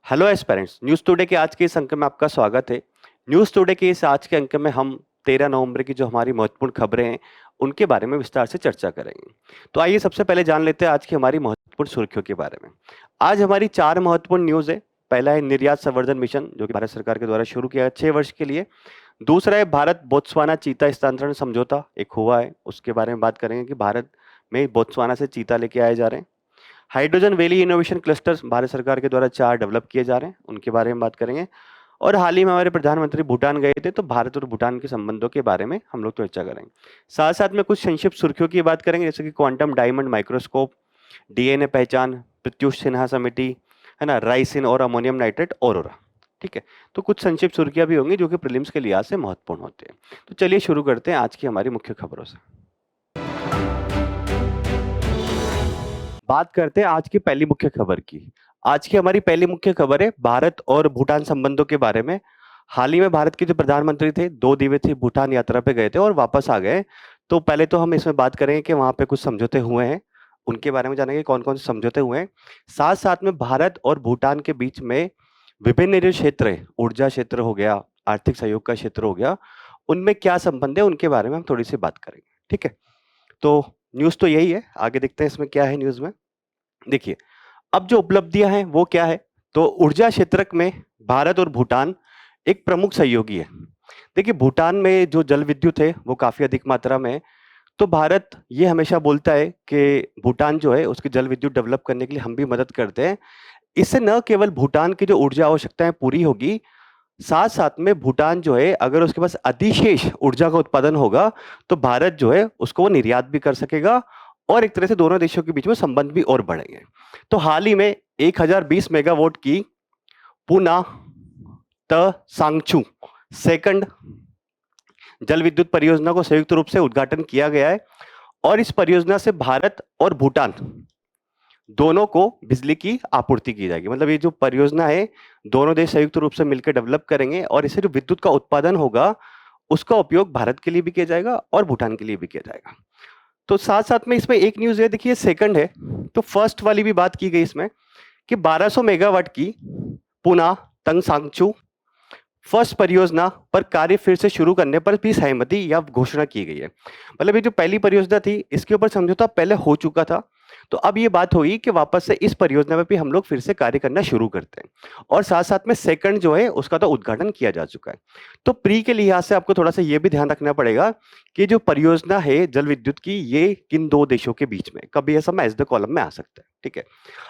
Hello aspirants, news today के आज के इस अंक में आपका स्वागत है। न्यूज़ टुडे के इस आज के अंक में हम 13 नवंबर की जो हमारी महत्वपूर्ण खबरें हैं, उनके बारे में विस्तार से चर्चा करेंगे। तो आइए सबसे पहले जान लेते हैं आज की हमारी महत्वपूर्ण सुर्खियों के बारे में। आज हमारी 4 महत्वपूर्ण न्यूज़ है। पहला है निर्यात संवर्धन मिशन, जो कि भारत सरकार के द्वारा शुरू किया है 6 वर्ष के लिए। दूसरा है भारत बोत्सवाना चीता हस्तांतरण समझौता, एक हुआ है, उसके बारे में बात करेंगे कि भारत में बोत्सवाना से चीता लेके आए जा रहे हैं। Hydrogen valley innovation clusters Bharat सरकार के द्वारा 4 डेवलप किए जा रहे हैं, उनके बारे में बात करेंगे। और हाल ही में हमारे प्रधानमंत्री भूटान गए थे, तो भारत और भूटान के संबंधों के बारे में हम लोग चर्चा करेंगे। साथ साथ में कुछ संक्षिप्त सुर्खियों की बात करेंगे, जैसे कि क्वांटम डायमंड माइक्रोस्कोप, डीएनए पहचान, प्रत्युष सिन्हा समिति, है ना, राइसिन और अमोनियम नाइट्रेट ऑरोरा। ठीक है, तो कुछ संक्षिप्त सुर्खियां भी होंगी जो कि प्रीलिम्स के लिहाज से महत्वपूर्ण होते हैं। तो चलिए शुरू करते हैं आज की हमारी मुख्य खबरों से। बात करते हैं आज की पहली मुख्य खबर की। आज की हमारी पहली मुख्य खबर है भारत और भूटान संबंधों के बारे में। हाल ही में भारत के जो प्रधानमंत्री थे, 2 दिवसीय भूटान यात्रा पे गए थे और वापस आ गए। तो पहले तो हम इसमें बात करेंगे कि वहां पे कुछ समझौते हुए हैं, उनके बारे में जानेंगे कौन कौन से समझौते हुए हैं। साथ साथ में भारत और भूटान के बीच में विभिन्न जो क्षेत्र है, ऊर्जा क्षेत्र हो गया, आर्थिक सहयोग का क्षेत्र हो गया, उनमें क्या संबंध है उनके बारे में हम थोड़ी सी बात करेंगे। ठीक है, तो न्यूज तो यही है, आगे देखते हैं इसमें क्या है न्यूज में। देखिए, अब जो उपलब्धियां हैं वो क्या है, तो ऊर्जा क्षेत्र में भारत और भूटान एक प्रमुख सहयोगी है। देखिए, भूटान में जो जल विद्युत है वो काफी अधिक मात्रा में है। तो भारत ये हमेशा बोलता है कि भूटान जो है उसकी जल विद्युत डेवलप करने के लिए हम भी मदद करते हैं। इससे न केवल भूटान की जो ऊर्जा आवश्यकताएं पूरी होगी, साथ साथ में भूटान जो है अगर उसके पास अधिशेष ऊर्जा का उत्पादन होगा, तो भारत जो है उसको वो निर्यात भी कर सकेगा और एक तरह से दोनों देशों के बीच में संबंध भी और बढ़ेंगे। तो हाल ही में 1020 मेगावाट की पुना त सांगचू सेकंड जल विद्युत परियोजना को संयुक्त रूप से उद्घाटन किया गया है। और इस परियोजना से भारत और भूटान दोनों को बिजली की आपूर्ति की जाएगी। मतलब ये जो परियोजना है, दोनों देश संयुक्त रूप से मिलकर डेवलप करेंगे और इससे जो विद्युत का उत्पादन होगा उसका उपयोग भारत के लिए भी किया जाएगा और भूटान के लिए भी किया जाएगा। तो साथ साथ में इसमें एक न्यूज है, देखिए सेकंड है, तो फर्स्ट वाली भी बात की गई इसमें कि 1200 मेगावाट की पुना तंग सांगचू फर्स्ट परियोजना पर कार्य फिर से शुरू करने पर भी सहमति या घोषणा की गई है। मतलब ये जो पहली परियोजना थी इसके ऊपर समझौता पहले हो चुका था, तो अब ये बात हुई कि वापस से इस परियोजना पर भी हम लोग फिर से कार्य करना शुरू करते हैं। और साथ साथ में सेकंड जो है उसका तो उद्घाटन किया जा चुका है। तो प्री के लिहाज से आपको थोड़ा सा ये भी ध्यान रखना पड़ेगा कि जो परियोजना है जल विद्युत की, ये किन 2 देशों के बीच में, कभी ऐसा में एज द कॉलम में आ सकता है। ठीक है,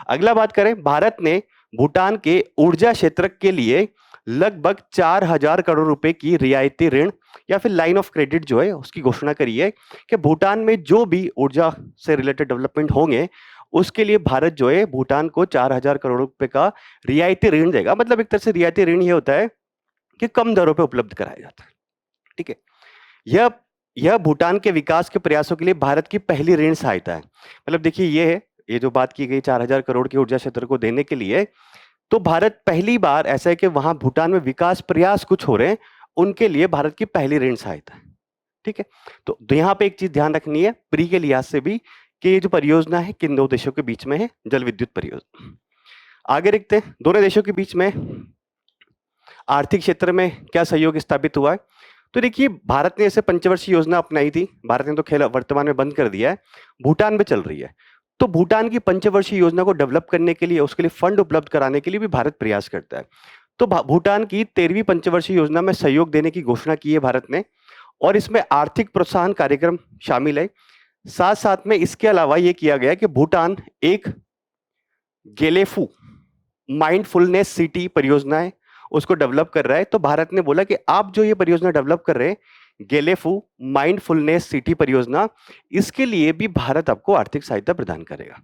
अगला बात करें, भारत ने भूटान के ऊर्जा क्षेत्र के लिए लगभग 4000 करोड़ रुपए की रियायती ऋण या फिर लाइन ऑफ क्रेडिट जो है उसकी घोषणा करी है कि भूटान में जो भी ऊर्जा से रिलेटेड डेवलपमेंट होंगे उसके लिए भारत जो है भूटान को 4000 करोड़ रुपए का रियायती ऋण देगा। मतलब एक तरह से रियायती ऋण ये होता है कि कम दरों पे उपलब्ध कराया जाता है। ठीक है, यह यह भूटान के विकास के प्रयासों के लिए भारत की पहली ऋण सहायता है। मतलब देखिए, ये है, ये जो बात की गई 4000 करोड़ की ऊर्जा क्षेत्र को देने के लिए, तो भारत पहली बार ऐसा है कि वहां भूटान में विकास प्रयास कुछ हो रहे हैं, उनके लिए भारत की पहली ऋण सहायता है। ठीक है, तो यहाँ पे एक चीज ध्यान रखनी है प्री के लिहाज से भी कि ये जो परियोजना है किन 2 देशों के बीच में है, जल विद्युत परियोजना। आगे देखते हैं दोनों देशों के बीच में आर्थिक क्षेत्र में क्या सहयोग स्थापित हुआ है। तो देखिए, भारत ने ऐसे पंचवर्षीय योजना अपनाई थी, भारत ने तो खेल वर्तमान में बंद कर दिया है, भूटान में चल रही है। तो भूटान की पंचवर्षीय योजना को डेवलप करने के लिए, उसके लिए फंड उपलब्ध कराने के लिए भी भारत प्रयास करता है। तो भूटान की 13वीं पंचवर्षीय योजना में सहयोग देने की घोषणा की है भारत ने, और इसमें आर्थिक प्रोत्साहन कार्यक्रम शामिल है। साथ साथ में इसके अलावा यह किया गया कि भूटान एक गेलेफू माइंडफुलनेस सिटी परियोजना है उसको डेवलप कर रहा है। तो भारत ने बोला कि आप जो ये परियोजना डेवलप कर रहे हैं, गेलेफू माइंडफुलनेस सिटी परियोजना, इसके लिए भी भारत आपको आर्थिक सहायता प्रदान करेगा।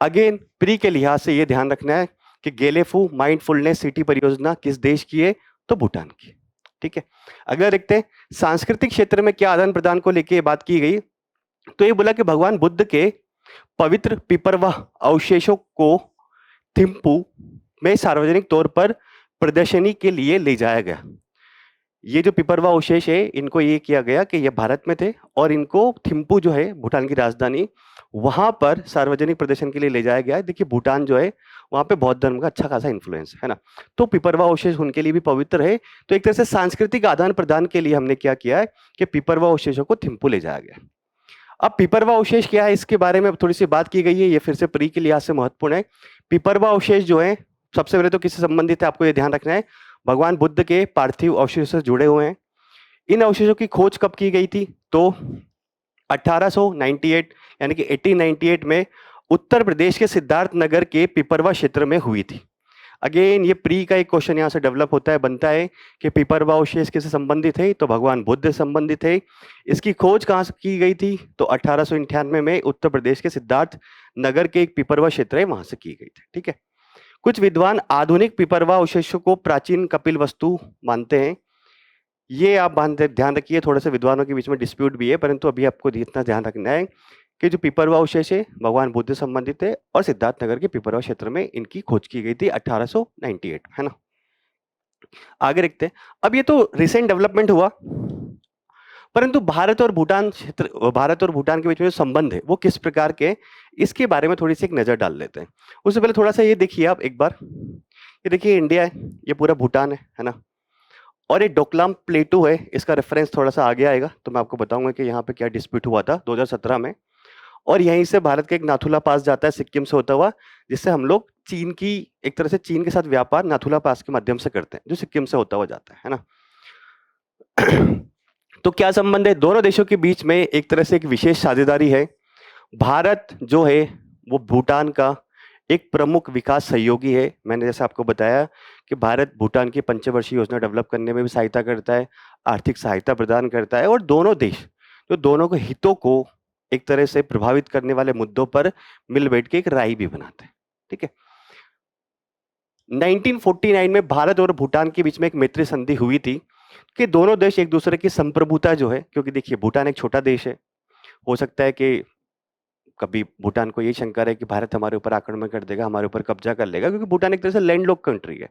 अगेन प्री के लिहाज से ये ध्यान रखना है कि गेलेफू माइंडफुलनेस सिटी परियोजना किस देश की है, तो भूटान की। ठीक है, अगर देखते हैं सांस्कृतिक क्षेत्र में क्या आदान प्रदान को लेकर बात की गई, तो ये बोला कि भगवान बुद्ध के पवित्र पिपरवाह अवशेषों को थिम्पू में सार्वजनिक तौर पर प्रदर्शनी के लिए ले जाया गया। ये जो पिपरवा अवशेष है, इनको ये किया गया कि ये भारत में थे और इनको थिम्पू जो है भूटान की राजधानी, वहां पर सार्वजनिक प्रदर्शन के लिए ले जाया गया है। देखिए भूटान जो है वहां पे बौद्ध धर्म का अच्छा खासा इन्फ्लुएंस है ना, तो पिपरवा अवशेष उनके लिए भी पवित्र है। तो एक तरह से सांस्कृतिक आदान प्रदान के लिए हमने क्या किया है कि पिपरवा अवशेषों को थिम्पू ले जाया गया। अब पिपरवा अवशेष क्या है इसके बारे में थोड़ी सी बात की गई है, ये फिर से प्री के लिहाज से महत्वपूर्ण है। पिपरवा अवशेष जो है सबसे पहले तो किससे संबंधित है, आपको ये ध्यान रखना है, भगवान बुद्ध के पार्थिव अवशेषों से जुड़े हुए हैं। इन अवशेषों की खोज कब की गई थी, तो 1898 यानी कि 1898 में उत्तर प्रदेश के सिद्धार्थ नगर के पिपरवा क्षेत्र में हुई थी। अगेन ये प्री का एक क्वेश्चन यहाँ से डेवलप होता है, बनता है कि पिपरवा अवशेष किससे संबंधित है, तो भगवान बुद्ध से संबंधित है। इसकी खोज कहाँ से की गई थी, तो 1898 में उत्तर प्रदेश के सिद्धार्थ नगर के एक पिपरवा क्षेत्र है वहां से की गई थी। ठीक है, कुछ विद्वान आधुनिक पिपरवा अवशेषों को प्राचीन कपिल वस्तु मानते हैं। ये आप ध्यान रखिए, थोड़ा सा विद्वानों के बीच में डिस्प्यूट भी है, परंतु अभी आपको इतना ध्यान रखना है कि जो पिपरवा अवशेष है भगवान बुद्ध से संबंधित है और सिद्धार्थ नगर के पिपरवा क्षेत्र में इनकी खोज की गई थी 1898, है ना। आगे देखते हैं। अब ये तो रिसेंट डेवलपमेंट हुआ, परंतु भारत और भूटान के बीच में जो संबंध है वो किस प्रकार के, इसके बारे में थोड़ी सी एक नजर डाल लेते हैं। उससे पहले थोड़ा सा ये देखिए आप एक बार, ये देखिए इंडिया है, ये पूरा भूटान है ना, और ये डोकलाम प्लेटू है, इसका रेफरेंस थोड़ा सा आगे आएगा तो मैं आपको बताऊंगा कि यहाँ पे क्या डिस्प्यूट हुआ था 2017 में। और यहीं से भारत का एक नाथुला पास जाता है सिक्किम से होता हुआ, जिससे हम लोग चीन की, एक तरह से चीन के साथ व्यापार नाथुला पास के माध्यम से करते हैं, जो सिक्किम से होता हुआ जाता है ना। तो क्या संबंध है दोनों देशों के बीच में, एक तरह से एक विशेष साझेदारी है। भारत जो है वो भूटान का एक प्रमुख विकास सहयोगी है। मैंने जैसे आपको बताया कि भारत भूटान की पंचवर्षीय योजना डेवलप करने में भी सहायता करता है, आर्थिक सहायता प्रदान करता है, और दोनों देश जो दोनों के हितों को एक तरह से प्रभावित करने वाले मुद्दों पर मिल बैठ के एक राय भी बनाते हैं। ठीक है, 1949 में भारत और भूटान के बीच में एक मैत्री संधि हुई थी कि दोनों देश एक दूसरे की संप्रभुता जो है, क्योंकि देखिए भूटान एक छोटा देश है, हो सकता है कि कभी भूटान को ये शंका है कि भारत हमारे ऊपर आक्रमण कर देगा, हमारे ऊपर कब्जा कर लेगा, क्योंकि भूटान एक तरह से लैंडलॉक कंट्री है।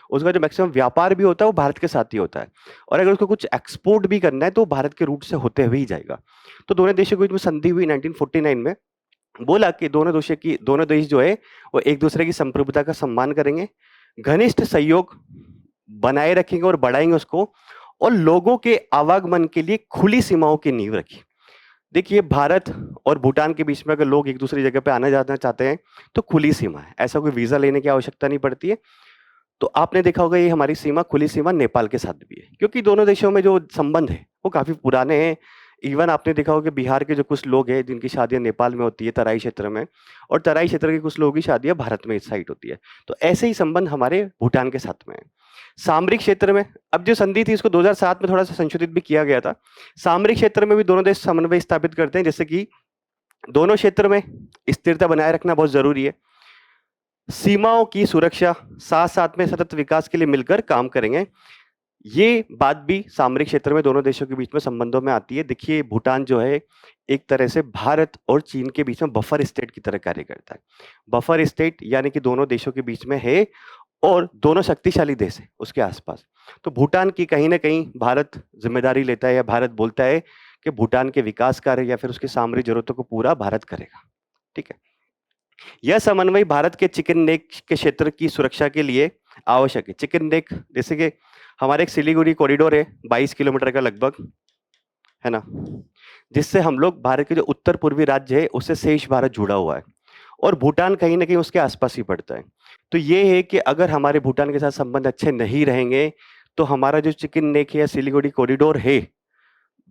उसका जो मैक्सिमम व्यापार भी होता है वो भारत के साथ ही होता है, और अगर उसको कुछ एक्सपोर्ट भी करना है तो भारत के रूट से होते हुए ही जाएगा। तो दोनों देशों के बीच में संधि हुई 1949 में, बोला कि दोनों देश जो है वो एक दूसरे की संप्रभुता का सम्मान करेंगे, घनिष्ठ सहयोग बनाए रखेंगे और बढ़ाएंगे उसको, और लोगों के आवागमन के लिए खुली सीमाओं की नींव रखी। देखिए भारत और भूटान के बीच में अगर लोग एक दूसरी जगह पे आना जाना चाहते हैं तो खुली सीमा है, ऐसा कोई वीजा लेने की आवश्यकता नहीं पड़ती है। तो आपने देखा होगा ये हमारी सीमा, खुली सीमा नेपाल के साथ भी है, क्योंकि दोनों देशों में जो संबंध है वो काफी पुराने हैं। इवन आपने देखा होगा बिहार के जो कुछ लोग हैं जिनकी शादियां नेपाल में होती है तराई क्षेत्र में, और तराई क्षेत्र के कुछ लोगों की शादियां भारत में इस साइड होती है। तो ऐसे ही संबंध हमारे भूटान के साथ में है। सामरिक क्षेत्र में अब जो संधि थी इसको 2007 में थोड़ा सा संशोधित भी किया गया था। सामरिक क्षेत्र में भी दोनों देश समन्वय स्थापित करते हैं, जैसे कि दोनों क्षेत्र में स्थिरता बनाए रखना बहुत जरूरी है, सीमाओं की सुरक्षा, साथ साथ में सतत विकास के लिए मिलकर काम करेंगे। ये बात भी सामरिक क्षेत्र में दोनों देशों के बीच में संबंधों में आती है। देखिए भूटान जो है एक तरह से भारत और चीन के बीच में बफर स्टेट की तरह कार्य करता है। बफर स्टेट यानी कि दोनों देशों के बीच में है और दोनों शक्तिशाली देश है उसके आसपास। तो भूटान की कहीं ना कहीं भारत जिम्मेदारी लेता है, या भारत बोलता है कि भूटान के विकास कार्य या फिर उसकी सामरिक जरूरतों को पूरा भारत करेगा। ठीक है, यह समन्वय भारत के चिकन नेक के क्षेत्र की सुरक्षा के लिए आवश्यक है। चिकन नेक जैसे कि हमारे एक सिलीगुड़ी कॉरिडोर है 22 किलोमीटर का लगभग, है ना, जिससे हम लोग भारत के जो उत्तर पूर्वी राज्य है उससे शेष भारत जुड़ा हुआ है, और भूटान कहीं ना कहीं उसके आसपास ही पड़ता है। तो ये है कि अगर हमारे भूटान के साथ संबंध अच्छे नहीं रहेंगे तो हमारा जो चिकन नेक है या सिलीगुड़ी कॉरिडोर है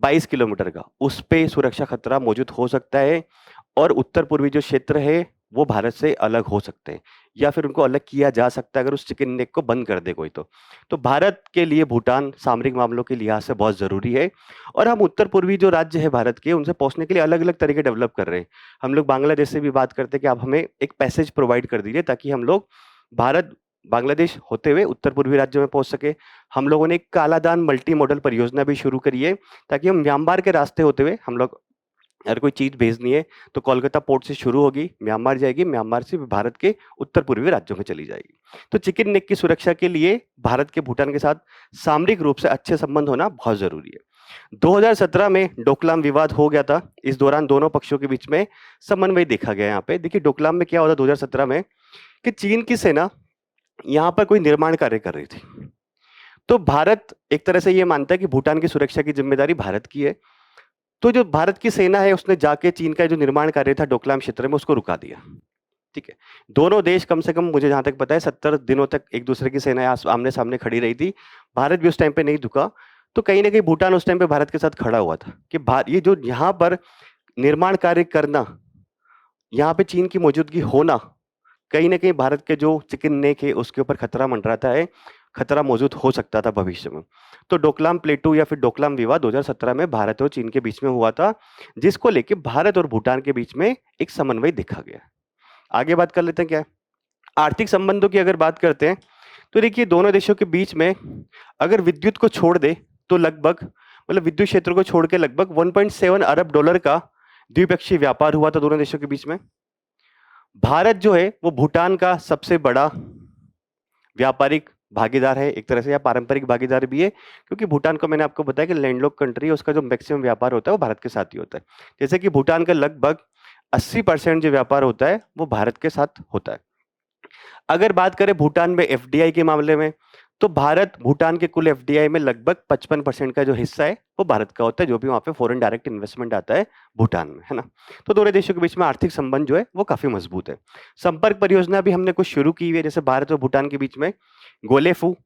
22 किलोमीटर का, उस पे सुरक्षा खतरा मौजूद हो सकता है, और उत्तर पूर्वी जो क्षेत्र है वो भारत से अलग हो सकते हैं, या फिर उनको अलग किया जा सकता है अगर उस चिकन नेक को बंद कर दे कोई। तो भारत के लिए भूटान सामरिक मामलों के लिहाज से बहुत जरूरी है, और हम उत्तर पूर्वी जो राज्य है भारत के उनसे पहुंचने के लिए अलग अलग तरीके डेवलप कर रहे हैं। हम लोग बांग्लादेश से भी बात करते हैं कि आप हमें एक पैसेज प्रोवाइड कर दीजिए ताकि हम लोग भारत बांग्लादेश होते हुए उत्तर पूर्वी राज्यों में पहुंच सके। हम लोगों ने एक कालादान मल्टी मॉडल परियोजना भी शुरू करी है ताकि हम म्यांमार के रास्ते होते हुए, हम लोग अगर कोई चीज भेजनी है तो कोलकाता पोर्ट से शुरू होगी, म्यांमार जाएगी, म्यांमार से भारत के उत्तर पूर्वी राज्यों में चली जाएगी। तो चिकन नेक की सुरक्षा के लिए भारत के भूटान के साथ सामरिक रूप से अच्छे संबंध होना बहुत जरूरी है। 2017 में डोकलाम विवाद हो गया था। इस दौरान दोनों पक्षों के बीच में समन्वय देखा गया। यहाँ पे देखिए डोकलाम में क्या हुआ था 2017 में कि चीन की सेना यहाँ पर कोई निर्माण कार्य कर रही थी। तो भारत एक तरह से ये मानता है कि भूटान की सुरक्षा की जिम्मेदारी भारत की है। तो जो भारत की सेना है उसने जाके चीन का जो निर्माण कार्य था डोकलाम क्षेत्र में उसको रुका दिया। ठीक है। दोनों देश कम से कम मुझे जहां तक पता है 70 दिनों तक एक दूसरे की सेनाएं आमने सामने खड़ी रही थी। भारत भी उस टाइम पे नहीं झुका। तो कहीं ना कहीं भूटान उस टाइम पे भारत के साथ खड़ा हुआ था कि ये जो यहाँ पर निर्माण कार्य करना, यहाँ पे चीन की मौजूदगी होना, कहीं ना कहीं भारत के जो चिकन नेक है उसके ऊपर खतरा मंडराता है, खतरा मौजूद हो सकता था भविष्य में। तो डोकलाम प्लेटू या फिर डोकलाम विवाद 2017 में भारत और चीन के बीच में हुआ था, जिसको लेके भारत और भूटान के बीच में एक समन्वय देखा गया। आगे बात कर लेते हैं क्या है? आर्थिक संबंधों की अगर बात करते हैं तो देखिए दोनों देशों के बीच में अगर विद्युत को छोड़ दे तो लगभग मतलब विद्युत क्षेत्र को छोड़ के लगभग 1.7 अरब डॉलर का द्विपक्षीय व्यापार हुआ था दोनों देशों के बीच में। भारत जो है वो भूटान का सबसे बड़ा व्यापारिक भागीदार है एक तरह से, या पारंपरिक भागीदार भी है, क्योंकि भूटान को मैंने आपको बताया कि लैंडलॉक कंट्री है, उसका जो मैक्सिमम व्यापार होता है वो भारत के साथ ही होता है। जैसे कि भूटान का लगभग 80% जो व्यापार होता है वो भारत के साथ होता है। अगर बात करें भूटान में एफडीआई के मामले में, तो भारत भूटान के कुल एफडीआई में लगभग 55% का जो हिस्सा है वो भारत का होता है, जो भी वहां पे फॉरेन डायरेक्ट इन्वेस्टमेंट आता है भूटान में, है ना। तो दोनों देशों के बीच में आर्थिक संबंध जो है वो काफी मजबूत है। संपर्क परियोजना भी हमने कुछ शुरू की हुई है, जैसे भारत और भूटान के बीच में गोलेफू,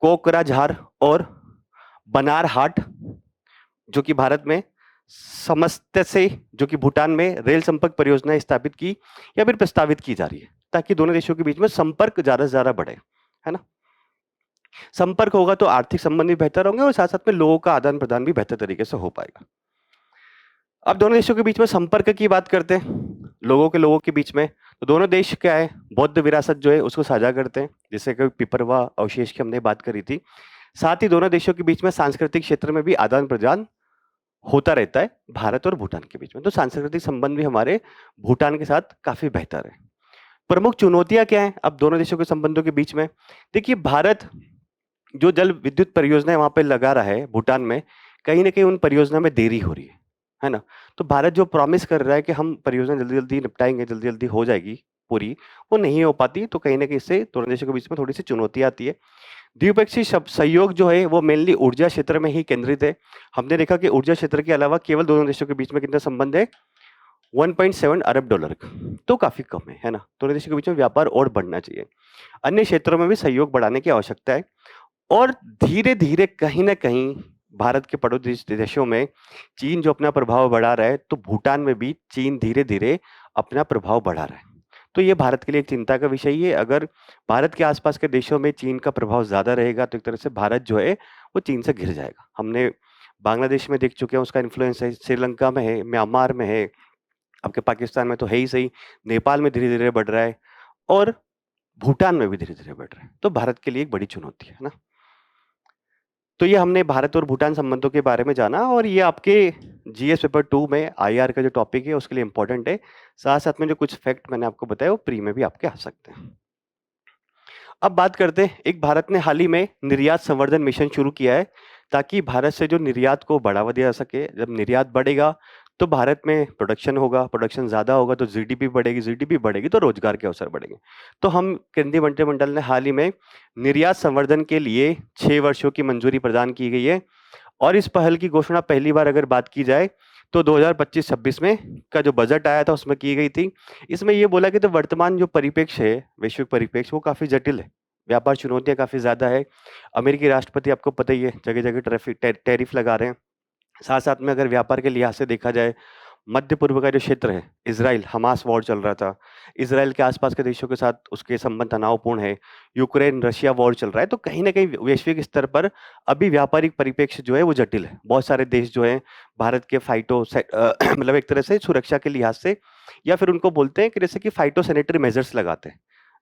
कोकराझार और बनारहाट जो कि भारत में, समस्त से जो कि भूटान में रेल संपर्क परियोजना स्थापित की या फिर प्रस्तावित की जा रही है, ताकि दोनों देशों के बीच में संपर्क ज्यादा से ज्यादा बढ़े, है ना। संपर्क होगा तो आर्थिक संबंध भी बेहतर होंगे और साथ साथ में लोगों का आदान प्रदान भी बेहतर तरीके से हो पाएगा। अब दोनों देशों के बीच में संपर्क की बात करते हैं, लोगों के बीच में, तो दोनों देश क्या है, बौद्ध विरासत जो है उसको साझा करते हैं, जैसे कि पिपरवा अवशेष की हमने बात करी थी। साथ ही दोनों देशों के बीच में सांस्कृतिक क्षेत्र में भी आदान प्रदान होता रहता है भारत और भूटान के बीच में। तो सांस्कृतिक संबंध भी हमारे भूटान के साथ काफी बेहतर है। प्रमुख चुनौतियां क्या है अब दोनों देशों के संबंधों के बीच में? देखिए भारत जो जल विद्युत परियोजनाएं वहां पे लगा रहा है भूटान में, कहीं ना कहीं उन परियोजना में देरी हो रही है ना। तो भारत जो प्रॉमिस कर रहा है कि हम परियोजना जल्दी जल्दी निपटाएंगे, जल्दी जल्दी हो जाएगी पूरी, वो नहीं हो पाती। तो कहीं ना कहीं इससे दोनों देशों के बीच में थोड़ी सी चुनौती आती है। द्विपक्षीय सहयोग जो है वो मेनली ऊर्जा क्षेत्र में ही केंद्रित है। हमने देखा कि ऊर्जा क्षेत्र के अलावा केवल दोनों देशों के बीच में कितना संबंध है, 1.7 अरब डॉलर का, तो काफी कम है ना। दोनों देशों के बीच में व्यापार और बढ़ना चाहिए। अन्य क्षेत्रों में भी सहयोग बढ़ाने की आवश्यकता है। और धीरे धीरे कहीं ना कहीं भारत के पड़ोसी देशों में चीन जो अपना प्रभाव बढ़ा रहा है, तो भूटान में भी चीन धीरे धीरे अपना प्रभाव बढ़ा रहा है। तो ये भारत के लिए एक चिंता का विषय है। अगर भारत के आसपास के देशों में चीन का प्रभाव ज्यादा रहेगा तो एक तरह से भारत जो है वो चीन से घिर जाएगा। हमने बांग्लादेश में देख चुके हैं उसका इन्फ्लुएंस है, श्रीलंका में है, म्यांमार में है, आपके पाकिस्तान में तो है ही सही, नेपाल में धीरे धीरे बढ़ रहा है और भूटान में भी धीरे धीरे बढ़ रहा है। तो भारत के लिए एक बड़ी चुनौती है ना। तो ये हमने भारत और भूटान संबंधों के बारे में जाना, और ये आपके जीएस पेपर 2 में आईआर का जो टॉपिक है उसके लिए इंपॉर्टेंट है। साथ साथ में जो कुछ फैक्ट मैंने आपको बताया वो प्री में भी आपके आ सकते हैं। अब बात करते हैं, एक भारत ने हाल ही में निर्यात संवर्धन मिशन शुरू किया है, ताकि भारत से जो निर्यात को बढ़ावा दिया जा सके। जब निर्यात बढ़ेगा तो भारत में प्रोडक्शन होगा, प्रोडक्शन ज्यादा होगा तो जीडीपी बढ़ेगी, जीडीपी बढ़ेगी तो रोजगार के अवसर बढ़ेंगे। तो हम केंद्रीय मंत्रिमंडल ने हाल ही में निर्यात संवर्धन के लिए 6 वर्षों की मंजूरी प्रदान की गई है। और इस पहल की घोषणा पहली बार अगर बात की जाए तो 2025-26 में का जो बजट आया था उसमें की गई थी। इसमें ये बोला कि तो वर्तमान जो परिप्रेक्ष्य है, वैश्विक परिप्रेक्ष्य, वो काफी जटिल है, व्यापार चुनौतियां काफी ज्यादा है। अमेरिकी राष्ट्रपति आपको पता ही है जगह जगह टैरिफ लगा रहे हैं। साथ साथ में अगर व्यापार के लिहाज से देखा जाए, मध्य पूर्व का जो क्षेत्र है, इजराइल हमास वॉर चल रहा था, इजराइल के आसपास के देशों के साथ उसके संबंध तनावपूर्ण है, यूक्रेन रशिया वॉर चल रहा है। तो कहीं ना कहीं वैश्विक स्तर पर अभी व्यापारिक परिप्रेक्ष्य जो है वो जटिल है। बहुत सारे देश जो है भारत के मतलब एक तरह से सुरक्षा के लिहाज से, या फिर उनको बोलते हैं कि जैसे कि फाइटो सैनिटरी मेजर्स लगाते हैं,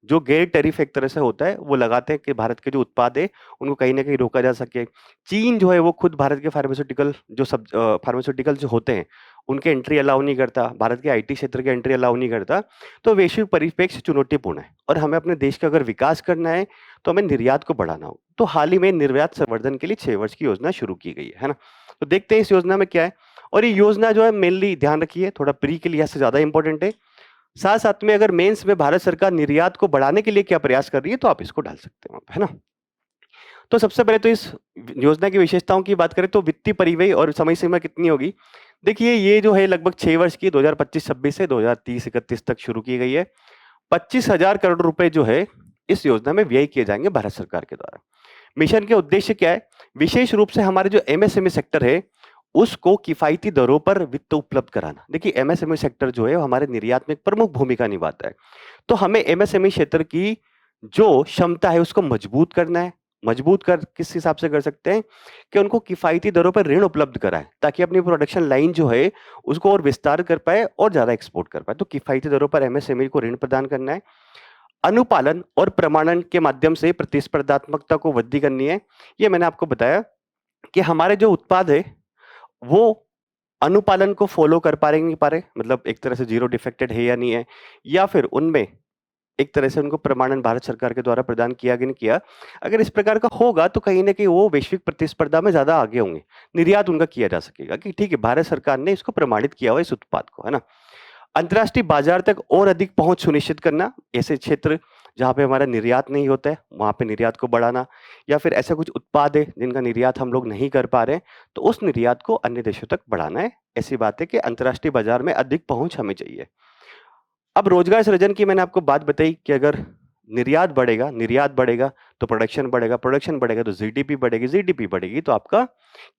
जो गैर टैरिफ एक तरह से होता है वो लगाते हैं कि भारत के जो उत्पाद है उनको कहीं ना कहीं रोका जा सके। चीन जो है वो खुद भारत के फार्मास्यूटिकल जो होते हैं उनके एंट्री अलाउ नहीं करता, भारत के आईटी क्षेत्र के एंट्री अलाउ नहीं करता। तो वैश्विक परिप्रेक्ष्य चुनौतीपूर्ण है और हमें अपने देश का अगर विकास करना है तो हमें निर्यात को बढ़ाना हो। तो हाल ही में निर्यात संवर्धन के लिए 6 वर्ष की योजना शुरू की गई है ना। तो देखते हैं इस योजना में क्या है। और ये योजना जो है मेनली ध्यान रखिए थोड़ा प्री के लिहाज से ज्यादा इंपॉर्टेंट है। साथ साथ में अगर मेंस में भारत सरकार निर्यात को बढ़ाने के लिए क्या प्रयास कर रही है तो आप इसको डाल सकते हो, है ना। तो सबसे पहले तो इस योजना की विशेषताओं की बात करें तो वित्तीय परिव्यय और समय सीमा कितनी होगी। देखिए ये जो है लगभग 6 वर्ष की 2025-26 से 2030-31 तक शुरू की गई है। 25,000 करोड़ रुपए जो है इस योजना में व्यय किए जाएंगे भारत सरकार के द्वारा। मिशन के उद्देश्य क्या है, विशेष रूप से हमारे जो एमएसएमई सेक्टर है उसको किफायती दरों पर वित्त उपलब्ध कराना। देखिए एमएसएमई सेक्टर जो है वो हमारे निर्यात में एक प्रमुख भूमिका निभाता है। तो हमें एमएसएमई क्षेत्र की जो क्षमता है उसको मजबूत करना है। मजबूत कर किस हिसाब से कर सकते हैं कि उनको किफायती दरों पर ऋण उपलब्ध कराएं ताकि अपनी प्रोडक्शन लाइन जो है उसको और विस्तार कर पाए और ज्यादा एक्सपोर्ट कर पाए। तो किफायती दरों पर एमएसएमई को ऋण प्रदान करना है। अनुपालन और प्रमाणन के माध्यम से प्रतिस्पर्धात्मकता को वृद्धि करनी है। ये मैंने आपको बताया कि हमारे जो उत्पाद है वो अनुपालन को फॉलो कर पा रहे नहीं पा रहे, मतलब एक तरह से जीरो डिफेक्टेड है या नहीं है, या फिर उनमें एक तरह से उनको प्रमाणन भारत सरकार के द्वारा प्रदान किया कि नहीं किया। अगर इस प्रकार का होगा तो कहीं ना कहीं वो वैश्विक प्रतिस्पर्धा में ज्यादा आगे होंगे, निर्यात उनका किया जा सकेगा कि ठीक है भारत सरकार ने इसको प्रमाणित किया हुआ इस उत्पाद को, है ना। अंतर्राष्ट्रीय बाजार तक और अधिक पहुंच सुनिश्चित करना, ऐसे क्षेत्र जहां पे हमारा निर्यात नहीं होता है वहां पे निर्यात को बढ़ाना, या फिर ऐसे कुछ उत्पाद है जिनका निर्यात हम लोग नहीं कर पा रहे हैं तो उस निर्यात को अन्य देशों तक बढ़ाना है। ऐसी बात है कि अंतर्राष्ट्रीय बाजार में अधिक पहुंच हमें चाहिए। अब रोजगार सृजन की मैंने आपको बात बताई कि अगर निर्यात बढ़ेगा तो प्रोडक्शन बढ़ेगा, प्रोडक्शन बढ़ेगा तो जीडीपी बढ़ेगी, जीडीपी बढ़ेगी तो आपका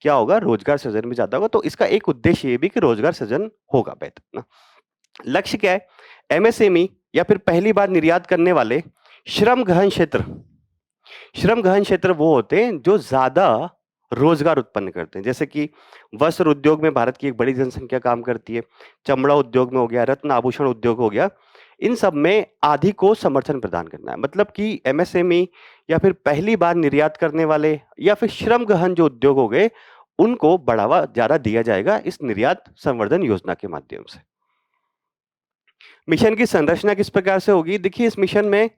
क्या होगा, रोजगार सृजन भी ज्यादा होगा। तो इसका एक उद्देश्य ये भी कि रोजगार सृजन होगा बेहतर ना। लक्ष्य क्या है, एमएसएमई या फिर पहली बार निर्यात करने वाले श्रम गहन क्षेत्र। श्रम गहन क्षेत्र वो होते हैं जो ज्यादा रोजगार उत्पन्न करते हैं, जैसे कि वस्त्र उद्योग में भारत की एक बड़ी जनसंख्या काम करती है, चमड़ा उद्योग में हो गया, रत्न आभूषण उद्योग हो गया, इन सब में आदि को समर्थन प्रदान करना है। मतलब कि एमएसएमई या फिर पहली बार निर्यात करने वाले या फिर श्रम गहन जो उद्योग हो गए उनको बढ़ावा ज्यादा दिया जाएगा इस निर्यात संवर्धन योजना के माध्यम से। मिशन की संरचना किस प्रकार से होगी, देखिए इस मिशन में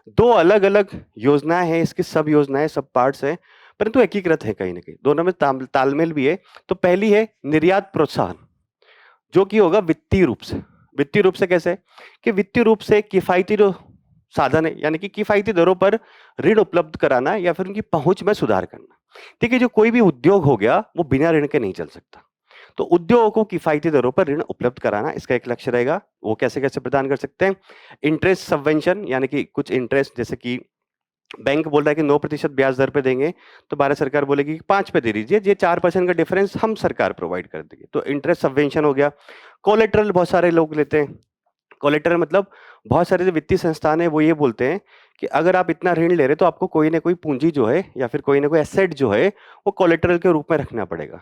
दो अलग अलग योजनाएं हैं, इसकी सब योजनाएं सब पार्ट्स हैं परंतु एकीकृत है कहीं ना कहीं, दोनों में तालमेल भी है। तो पहली है निर्यात प्रोत्साहन जो कि होगा वित्तीय रूप से। वित्तीय रूप से कैसे कि वित्तीय रूप से किफायती जो साधन है यानी कि किफायती दरों पर ऋण उपलब्ध कराना या फिर उनकी पहुंच में सुधार करना। ठीक है, जो कोई भी उद्योग हो गया वो बिना ऋण के नहीं चल सकता, तो उद्योगों को किफायती दरों पर ऋण उपलब्ध कराना इसका एक लक्ष्य रहेगा। वो कैसे कैसे प्रदान कर सकते हैं, इंटरेस्ट सबवेंशन यानी कि कुछ इंटरेस्ट, जैसे कि बैंक बोल रहा है कि 9% ब्याज दर पे देंगे तो भारत सरकार बोलेगी कि 5 पे दे दीजिए, ये 4% का डिफरेंस हम सरकार प्रोवाइड कर देगी, तो इंटरेस्ट सबवेंशन हो गया। कोलेटरल बहुत सारे लोग लेते हैं, कोलेटरल मतलब बहुत सारे जो वित्तीय संस्थान है वो ये बोलते हैं कि अगर आप इतना ऋण ले रहे तो आपको कोई ना कोई पूंजी जो है या फिर कोई ना कोई एसेट जो है वो कोलेटरल के रूप में रखना पड़ेगा।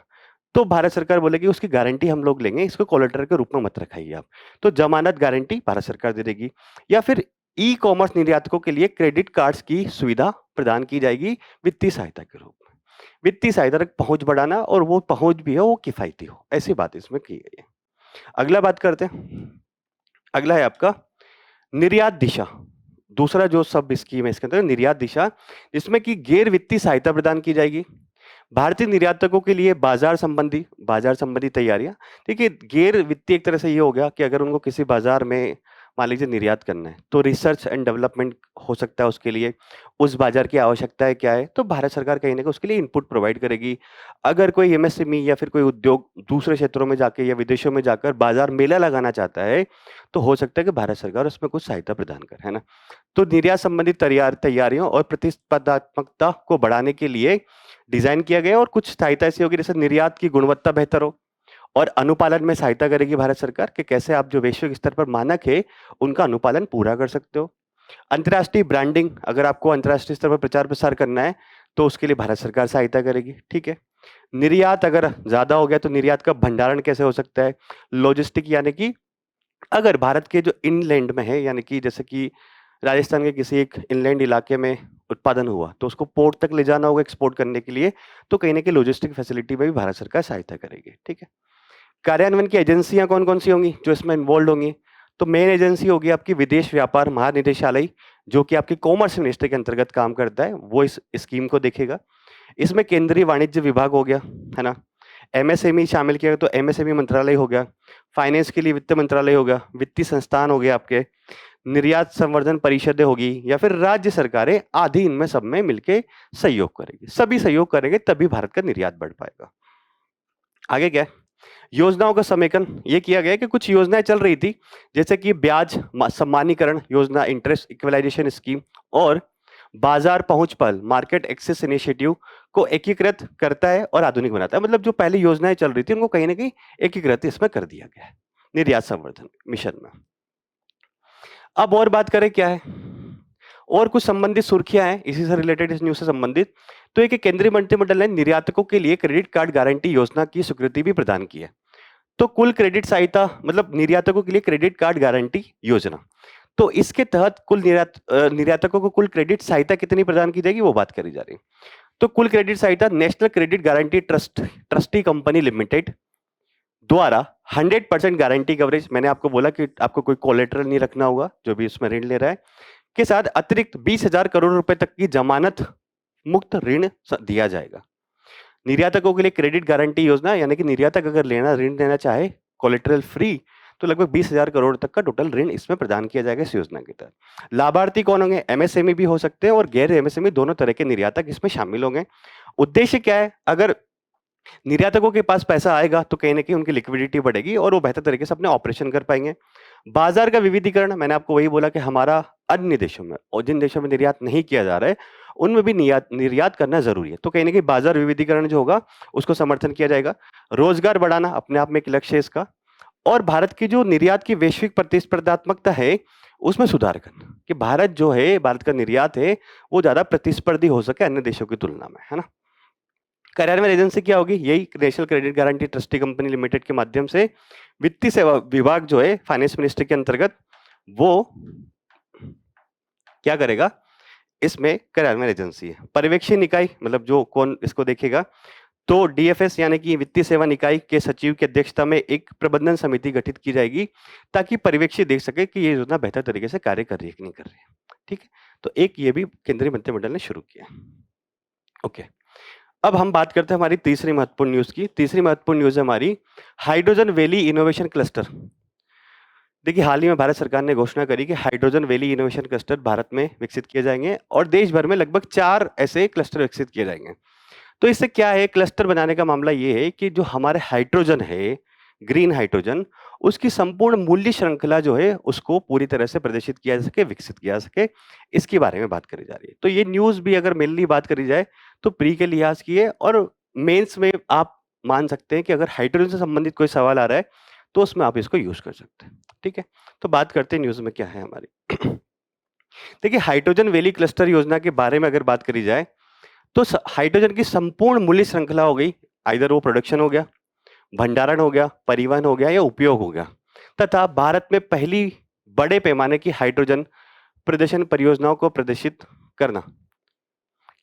तो भारत सरकार बोलेगी उसकी गारंटी हम लोग लेंगे, इसको कोलेटरल के रूप में मत रखाइए आप, तो जमानत गारंटी भारत सरकार दे देगी। या फिर ई कॉमर्स निर्यातकों के लिए क्रेडिट कार्ड्स की सुविधा प्रदान की जाएगी वित्तीय सहायता के रूप में। वित्तीय सहायता तक पहुंच बढ़ाना और वो पहुंच भी हो वो किफायती हो, ऐसी बात इसमें की गई है। अगला बात करते हैं, अगला है आपका निर्यात दिशा। दूसरा जो सब स्कीम है इसके अंदर निर्यात दिशा, जिसमें कि गैर वित्तीय सहायता प्रदान की जाएगी भारतीय निर्यातकों के लिए। बाजार संबंधी तैयारियां, देखिए गैर वित्तीय एक तरह से ये हो गया कि अगर उनको किसी बाजार में मान लीजिए निर्यात करना है तो रिसर्च एंड डेवलपमेंट हो सकता है उसके लिए, उस बाजार की आवश्यकताएं क्या है तो भारत सरकार कहीं ना कहीं उसके लिए इनपुट प्रोवाइड करेगी। अगर कोई एमएसएमई या फिर कोई उद्योग दूसरे क्षेत्रों में जाके या विदेशों में जाकर बाजार मेला लगाना चाहता है तो हो सकता है कि भारत सरकार उसमें कुछ सहायता प्रदान करे, है ना। तो निर्यात संबंधित तैयारियों और प्रतिस्पर्धात्मकता को बढ़ाने के लिए डिजाइन किया गया, और कुछ सहायता ऐसी होगी जैसे निर्यात की गुणवत्ता बेहतर हो और अनुपालन में सहायता करेगी भारत सरकार कि कैसे आप जो वैश्विक स्तर पर मानक है उनका अनुपालन पूरा कर सकते हो। अंतर्राष्ट्रीय ब्रांडिंग, अगर आपको अंतर्राष्ट्रीय स्तर पर प्रचार प्रसार करना है तो उसके लिए भारत सरकार सहायता करेगी, ठीक है। निर्यात अगर ज्यादा हो गया तो निर्यात का भंडारण कैसे हो सकता है, लॉजिस्टिक यानी कि अगर भारत के जो इनलैंड में है यानी कि जैसे कि राजस्थान के किसी एक इनलैंड इलाके में उत्पादन हुआ तो उसको पोर्ट तक ले जाना होगा एक्सपोर्ट करने के लिए, तो कहीं ना कहीं लॉजिस्टिक फैसिलिटी में भी भारत सरकार सहायता करेगी, ठीक है। कार्यान्वयन की एजेंसियां कौन कौन सी होंगी जो इसमें इन्वॉल्व होंगी, तो मेन एजेंसी होगी आपकी विदेश व्यापार महानिदेशालय जो कि आपकी कॉमर्स मिनिस्ट्री के अंतर्गत काम करता है, वो इस स्कीम को देखेगा। इसमें केंद्रीय वाणिज्य विभाग हो गया, है ना। एमएसएमई शामिल किया तो एमएसएमई मंत्रालय हो गया, फाइनेंस के लिए वित्त मंत्रालय हो गया, वित्तीय संस्थान हो गए आपके, निर्यात संवर्धन परिषदें होगी या फिर राज्य सरकारें आदि, इनमें सब में मिलके सहयोग करेगी। सभी सहयोग करेंगे तभी भारत का निर्यात बढ़ पाएगा। आगे क्या है, योजनाओं का समेकन ये किया गया कि कुछ योजनाएं चल रही थी जैसे कि ब्याज सम्मानीकरण योजना, इंटरेस्ट इक्वलाइजेशन स्कीम, और बाजार पहुंच पहल, मार्केट एक्सेस इनिशिएटिव को एकीकृत करता है और आधुनिक बनाता है। मतलब जो पहले योजनाएं चल रही थी उनको कहीं ना कहीं एकीकृत इसमें कर दिया गया है निर्यात संवर्धन मिशन में। अब और बात करें क्या है, और कुछ संबंधित सुर्खियां हैं इसी से रिलेटेड, इस न्यूज से संबंधित। तो एक केंद्रीय मंत्रिमंडल ने निर्यातकों के लिए क्रेडिट कार्ड गारंटी योजना की स्वीकृति भी प्रदान की है। तो कुल क्रेडिट सहायता, मतलब निर्यातकों के लिए क्रेडिट कार्ड गारंटी योजना, तो इसके तहत कुल निर्यातकों को कुल क्रेडिट सहायता कितनी प्रदान की जाएगी वो बात करी जा रही है। तो कुल क्रेडिट सहायता national credit guarantee trustee company limited द्वारा 100% गारंटी कवरेज, मैंने आपको बोला कि आपको कोई कोलेटरल नहीं रखना होगा जो भी इसमें ऋण ले रहा है, के साथ अतिरिक्त 20,000 करोड़ रुपए तक की जमानत मुक्त ऋण दिया जाएगा। निर्यातकों के लिए क्रेडिट गारंटी योजना, यानी कि निर्यातक अगर ऋण लेना चाहे कोलेटरल फ्री, तो लगभग 20,000 करोड़ तक का टोटल ऋण इसमें प्रदान किया जाएगा इस योजना के तहत। लाभार्थी कौन होंगे, एमएसएमई भी हो सकते हैं और गैर एमएसएमई दोनों तरह के निर्यातक इसमें शामिल होंगे। उद्देश्य क्या है, अगर निर्यातकों के पास पैसा आएगा तो कहीं ना कहीं उनकी लिक्विडिटी बढ़ेगी और वो बेहतर तरीके से अपने ऑपरेशन कर पाएंगे। बाजार का विविधीकरण, मैंने आपको वही बोला कि हमारा अन्य देशों में और जिन देशों में निर्यात नहीं किया जा रहा है उनमें भी निर्यात करना जरूरी है, तो कहीं ना कहीं बाजार विविधीकरण जो होगा उसको समर्थन किया जाएगा। रोजगार बढ़ाना अपने आप में एक लक्ष्य है इसका, और भारत की जो निर्यात की वैश्विक प्रतिस्पर्धात्मकता है उसमें सुधार करना, कि भारत जो है, भारत का निर्यात है वो ज्यादा प्रतिस्पर्धी हो सके अन्य देशों की तुलना में, है ना। कार्यान्वयन एजेंसी क्या होगी, यही national credit guarantee trustee company limited के माध्यम से वित्तीय सेवा विभाग जो है फाइनेंस मिनिस्ट्री के अंतर्गत वो क्या करेगा, इसमें कार्यान्वयन एजेंसी है। पर्यवेक्षी निकाय, मतलब जो कौन इसको देखेगा, तो डीएफएस यानी कि वित्तीय सेवा निकाय के सचिव की अध्यक्षता में एक प्रबंधन समिति गठित की जाएगी ताकि पर्यवेक्षी देख सके कि ये योजना बेहतर तरीके से कार्य कर रही है कि नहीं कर रही है। ठीक है, तो एक ये भी केंद्रीय मंत्रिमंडल ने शुरू किया। ओके, अब हम बात करते हैं हमारी तीसरी महत्वपूर्ण न्यूज की। तीसरी महत्वपूर्ण न्यूज है हमारी हाइड्रोजन वैली इनोवेशन क्लस्टर। देखिए, हाल ही में भारत सरकार ने घोषणा करी कि hydrogen valley innovation cluster Bharat में विकसित किए जाएंगे और देश भर में लगभग 4 ऐसे क्लस्टर विकसित किए जाएंगे। तो इससे क्या है, क्लस्टर बनाने का मामला ये है कि जो हमारे हाइड्रोजन है, ग्रीन हाइड्रोजन, उसकी संपूर्ण मूल्य श्रृंखला जो है उसको पूरी तरह से प्रदर्शित किया जा सके, विकसित किया जा सके, इसके बारे में बात करी जा रही है। तो ये न्यूज भी अगर मेनली बात करी जाए तो प्री के लिहाज की है, और मेंस में आप मान सकते हैं कि अगर हाइड्रोजन से संबंधित कोई सवाल आ रहा है तो उसमें आप इसको यूज कर सकते हैं। ठीक है, तो बात करते हैं न्यूज में क्या है हमारी। देखिए, हाइड्रोजन वैली क्लस्टर योजना के बारे में अगर बात करी जाए तो हाइड्रोजन की संपूर्ण मूल्य श्रृंखला हो गई, आइदर वो प्रोडक्शन हो गया, भंडारण हो गया, परिवहन हो गया या उपयोग हो गया, तथा भारत में पहली बड़े पैमाने की हाइड्रोजन प्रदर्शन परियोजनाओं को प्रदर्शित करना,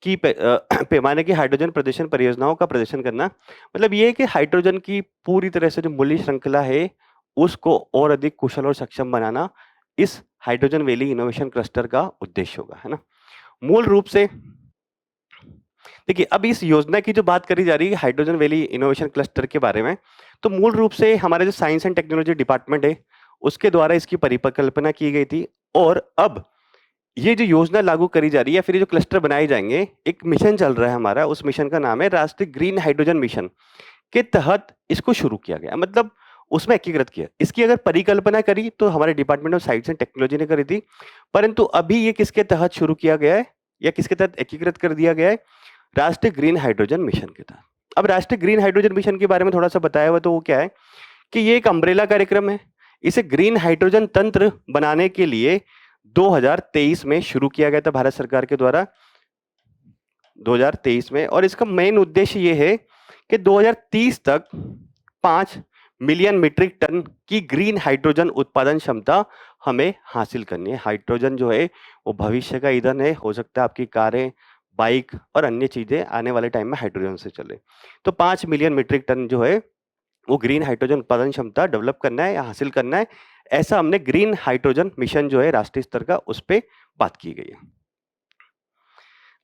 की पैमाने की हाइड्रोजन प्रदर्शन परियोजनाओं का प्रदर्शन करना, मतलब ये है कि हाइड्रोजन की पूरी तरह से जो मूल्य श्रृंखला है उसको और अधिक कुशल और सक्षम बनाना इस हाइड्रोजन वैली इनोवेशन क्लस्टर का उद्देश्य होगा, है ना। मूल रूप से देखिए, अब इस योजना की जो बात करी जा रही है हाइड्रोजन वैली इनोवेशन क्लस्टर के बारे में, तो मूल रूप से हमारे जो साइंस एंड टेक्नोलॉजी डिपार्टमेंट है उसके द्वारा इसकी परिकल्पना की गई थी, और अब ये जो योजना लागू करी जा रही है, फिर ये जो क्लस्टर बनाए जाएंगे, एक मिशन चल रहा है हमारा, उस मिशन का नाम है राष्ट्रीय ग्रीन हाइड्रोजन मिशन के तहत इसको शुरू किया गया, मतलब उसमें एकीकृत किया। इसकी अगर परिकल्पना करी तो हमारे department of science and technology ने करी थी, परंतु अभी ये किसके तहत शुरू किया गया है या किसके तहत एकीकृत कर दिया गया है, राष्ट्रीय ग्रीन हाइड्रोजन मिशन के तहत। अब राष्ट्रीय ग्रीन हाइड्रोजन मिशन के बारे में थोड़ा सा बताया हुआ, तो वो क्या है कि ये एक अम्ब्रेला कार्यक्रम है। इसे ग्रीन हाइड्रोजन तंत्र बनाने के लिए 2023 में शुरू किया गया था भारत सरकार के द्वारा, 2023 में, और इसका मेन उद्देश्य ये है कि 2030 तक 5 मिलियन मीट्रिक टन की ग्रीन हाइड्रोजन उत्पादन क्षमता हमें हासिल करनी है। हाइड्रोजन जो है वो भविष्य का ईंधन है, हो सकता है आपकी कारें, बाइक और अन्य चीजें आने वाले टाइम में हाइड्रोजन से चले। तो 5 मिलियन मीट्रिक टन जो है वो ग्रीन हाइड्रोजन उत्पादन क्षमता डेवलप करना है या हासिल करना है, ऐसा हमने ग्रीन हाइड्रोजन मिशन जो है राष्ट्रीय स्तर का, उस पर बात की गई है।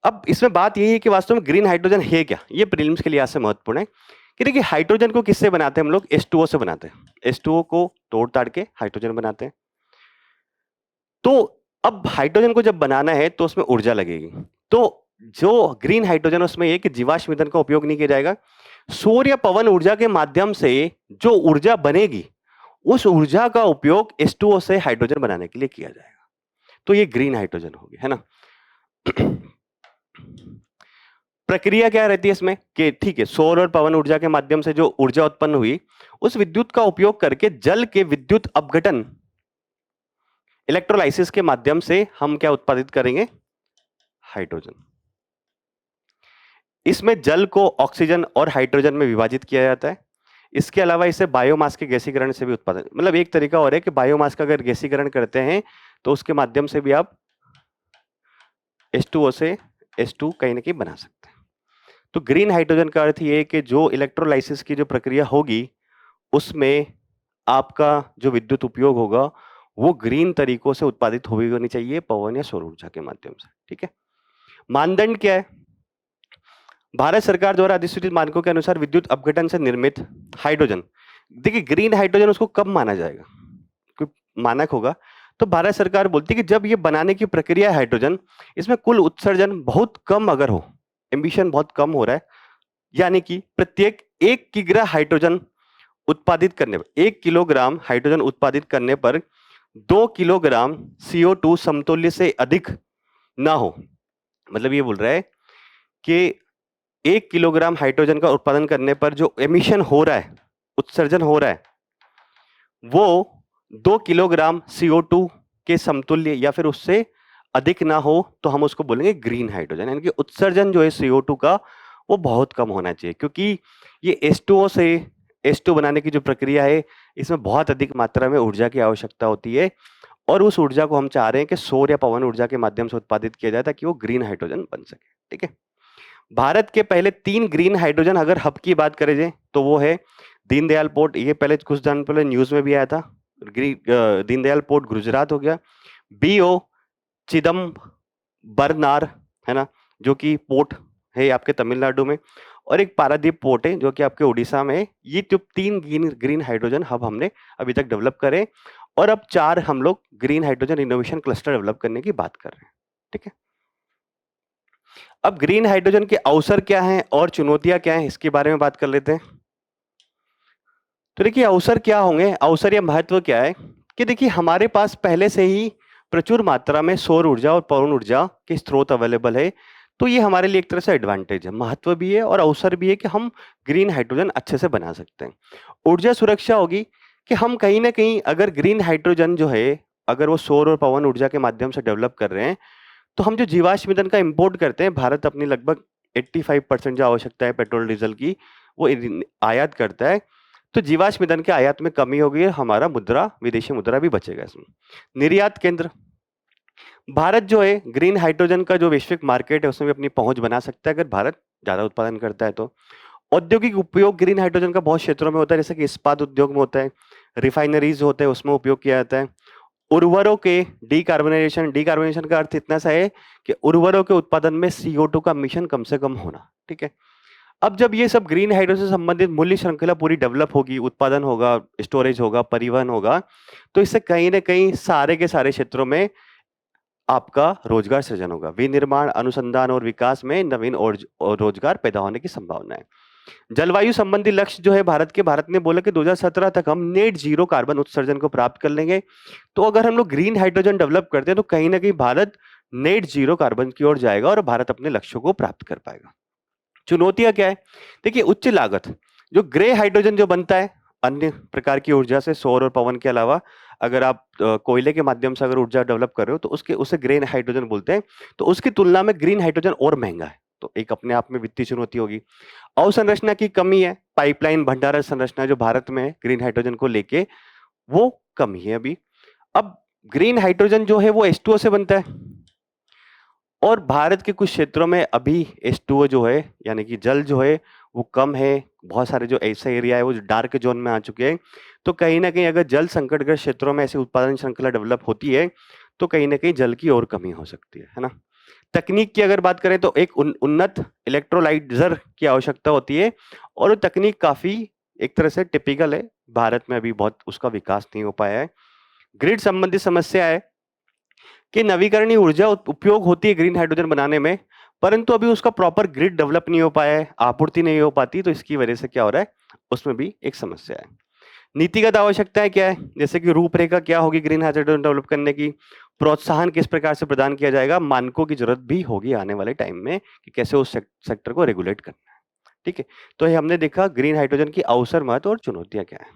अब इसमें बात यही है कि वास्तव में ग्रीन हाइड्रोजन है क्या, ये प्रीलिम्स के लिहाज से महत्वपूर्ण है कि देखिए हाइड्रोजन को किससे बनाते हैं हम लोग, H2O से बनाते हैं। H2O को तोड़ ताड़ के हाइड्रोजन बनाते हैं। तो अब हाइड्रोजन को जब बनाना है तो उसमें ऊर्जा लगेगी। तो जो ग्रीन हाइड्रोजन उसमें ये कि जीवाश्म ईंधन का उपयोग नहीं किया जाएगा, सौर या पवन ऊर्जा के माध्यम से जो ऊर्जा बनेगी उस ऊर्जा का उपयोग H2O से हाइड्रोजन बनाने के लिए किया जाएगा। तो ये ग्रीन हाइड्रोजन होगी, है ना। प्रक्रिया क्या रहती है इसमें कि ठीक है, सौर और पवन ऊर्जा के माध्यम से जो ऊर्जा उत्पन्न हुई उस विद्युत का उपयोग करके जल के विद्युत अपघटन इलेक्ट्रोलाइसिस के माध्यम से हम क्या उत्पादित करेंगे, हाइड्रोजन। इसमें जल को ऑक्सीजन और हाइड्रोजन में विभाजित किया जाता है। इसके अलावा इसे बायोमास के गैसीकरण से भी उत्पादन, मतलब एक तरीका और है कि बायोमास का अगर गैसीकरण करते हैं तो उसके माध्यम से भी आप H2O से H2 कहीं ना कहीं बना सकते हैं। तो ग्रीन हाइड्रोजन का अर्थ ये है कि जो इलेक्ट्रोलाइसिस की जो प्रक्रिया होगी उसमें आपका जो विद्युत उपयोग होगा वो ग्रीन तरीकों से उत्पादित होनी चाहिए, पवन या सौर ऊर्जा के माध्यम से। ठीक है। मानदंड क्या है, भारत सरकार द्वारा अधिसूचित मानकों के अनुसार विद्युत अपघटन से निर्मित हाइड्रोजन, देखिए ग्रीन हाइड्रोजन उसको कब माना जाएगा, कोई मानक होगा। तो भारत सरकार बोलती है कि जब ये बनाने की प्रक्रिया है हाइड्रोजन, इसमें कुल उत्सर्जन बहुत कम अगर हो, एम्बिशन बहुत कम हो रहा है, यानी कि प्रत्येक 1 किग्रा हाइड्रोजन उत्पादित करने पर, 1 किलोग्राम हाइड्रोजन उत्पादित करने पर 2 किलोग्राम CO2 समतुल्य से अधिक ना हो। मतलब ये बोल रहा है कि 1 किलोग्राम हाइड्रोजन का उत्पादन करने पर जो एमिशन हो रहा है, उत्सर्जन हो रहा है, वो 2 किलोग्राम CO2 के समतुल्य या फिर उससे अधिक ना हो, तो हम उसको बोलेंगे ग्रीन हाइड्रोजन। यानी कि उत्सर्जन जो है CO2 का वो बहुत कम होना चाहिए, क्योंकि ये H2O से H2 बनाने की जो प्रक्रिया है इसमें बहुत अधिक मात्रा में ऊर्जा की आवश्यकता होती है, और उस ऊर्जा को हम चाह रहे हैं कि सौर या पवन ऊर्जा के माध्यम से उत्पादित किया जाए ताकि वो ग्रीन हाइड्रोजन बन सके। ठीक है। भारत के पहले 3 ग्रीन हाइड्रोजन अगर हब की बात करें जाए तो वो है दीनदयाल पोर्ट, ये पहले कुछ दिन पहले न्यूज में भी आया था। दीनदयाल पोर्ट गुजरात हो गया, BO चिदम्बरनार, है ना, जो कि पोर्ट है आपके तमिलनाडु में, और एक पारादीप पोर्ट है जो कि आपके उड़ीसा में है। ये जो 3 ग्रीन हाइड्रोजन हब हमने अभी तक डेवलप करे, और अब 4 हम लोग green hydrogen innovation cluster develop करने की बात कर रहे हैं। ठीक है। अब ग्रीन हाइड्रोजन के अवसर क्या हैं और चुनौतियां क्या हैं, इसके बारे में बात कर लेते हैं। तो देखिए अवसर क्या होंगे, अवसर या महत्व क्या है कि देखिए हमारे पास पहले से ही प्रचुर मात्रा में सौर ऊर्जा और पवन ऊर्जा के स्रोत अवेलेबल है, तो ये हमारे लिए एक तरह से एडवांटेज है, महत्व भी है और अवसर भी है कि हम ग्रीन हाइड्रोजन अच्छे से बना सकते हैं। ऊर्जा सुरक्षा होगी कि हम कहीं ना कहीं अगर ग्रीन हाइड्रोजन जो है अगर वो सौर और पवन ऊर्जा के माध्यम से डेवलप कर रहे हैं, तो हम जो जीवाश्म ईंधन का इंपोर्ट करते हैं, भारत अपनी लगभग 85% जो आवश्यकता है पेट्रोल डीजल की वो आयात करता है, तो जीवाश्म ईंधन के आयात में कमी होगी, हमारा मुद्रा, विदेशी मुद्रा भी बचेगा इसमें। निर्यात केंद्र, भारत जो है ग्रीन हाइड्रोजन का जो वैश्विक मार्केट है उसमें भी अपनी पहुंच बना सकता है अगर भारत ज्यादा उत्पादन करता है तो। औद्योगिक उपयोग ग्रीन हाइड्रोजन का बहुत क्षेत्रों में होता है, जैसे कि इस्पात उद्योग में होता है, रिफाइनरीज होते हैं उसमें उपयोग किया जाता है। उर्वरों के डीकार्बोनाइजेशन, डीकार्बोनेशन का अर्थ इतना सा है कि उर्वरों के उत्पादन में CO2 का मिशन कम से कम होना। ठीक है। अब जब ये सब ग्रीन हाइड्रोजन से संबंधित मूल्य श्रृंखला पूरी डेवलप होगी, उत्पादन होगा, स्टोरेज होगा, परिवहन होगा, तो इससे कहीं ना कहीं सारे के सारे क्षेत्रों में आपका रोजगार सृजन होगा। विनिर्माण, अनुसंधान और विकास में नवीन और रोजगार पैदा होने की संभावना है। जलवायु संबंधी लक्ष्य जो है भारत ने बोला कि 2017 तक हम नेट जीरो कार्बन उत्सर्जन को प्राप्त कर लेंगे। तो अगर हम लोग ग्रीन हाइड्रोजन डेवलप करते हैं तो कहीं ना कहीं भारत नेट जीरो कार्बन की ओर जाएगा और भारत अपने लक्ष्यों को प्राप्त कर पाएगा। चुनौतियां क्या है, देखिए उच्च लागत, जो ग्रे हाइड्रोजन जो बनता है अन्य प्रकार की ऊर्जा से, सौर और पवन के अलावा अगर आप कोयले के माध्यम से अगर ऊर्जा डेवलप कर रहे हो तो उसे ग्रे हाइड्रोजन बोलते हैं, तो उसकी तुलना में ग्रीन हाइड्रोजन और महंगा है, तो एक अपने आप में वित्तीय चुनौती होगी। अवसंरचना की कमी है, पाइपलाइन भंडारण संरचना जो भारत में है ग्रीन हाइड्रोजन को लेके वो कमी है अभी। अब ग्रीन हाइड्रोजन जो है वो H2O से बनता है, और भारत के कुछ क्षेत्रों में अभी H2O जो है यानी कि जल जो है वो कम है, बहुत सारे जो ऐसा एरिया है वो डार्क जोन में आ चुके हैं, तो कहीं ना कहीं अगर जल संकटग्रस्त क्षेत्रों में ऐसी उत्पादन श्रृंखला डेवलप होती है तो कहीं ना कहीं जल की और कमी हो सकती है ना। तकनीक की अगर बात करें तो एक उन्नत इलेक्ट्रोलाइजर की आवश्यकता होती है, और वो तकनीक काफी एक तरह से टिपिकल है, भारत में अभी बहुत उसका विकास नहीं हो पाया है। ग्रिड संबंधी समस्या है कि नवीकरणीय ऊर्जा उपयोग होती है ग्रीन हाइड्रोजन बनाने में, परंतु अभी उसका प्रॉपर ग्रिड डेवलप नहीं हो पाया है, आपूर्ति नहीं हो पाती, तो इसकी वजह से क्या हो रहा है, उसमें भी एक समस्या है। नीतिगत आवश्यकताएं क्या है, जैसे कि रूपरेखा क्या होगी ग्रीन हाइड्रोजन डेवलप करने की, प्रोत्साहन किस प्रकार से प्रदान किया जाएगा, मानकों की जरूरत भी होगी आने वाले टाइम में कि कैसे उस सेक्टर को रेगुलेट करना है। ठीक है, तो ये हमने देखा ग्रीन हाइड्रोजन की अवसर, महत्व और चुनौतियां क्या है।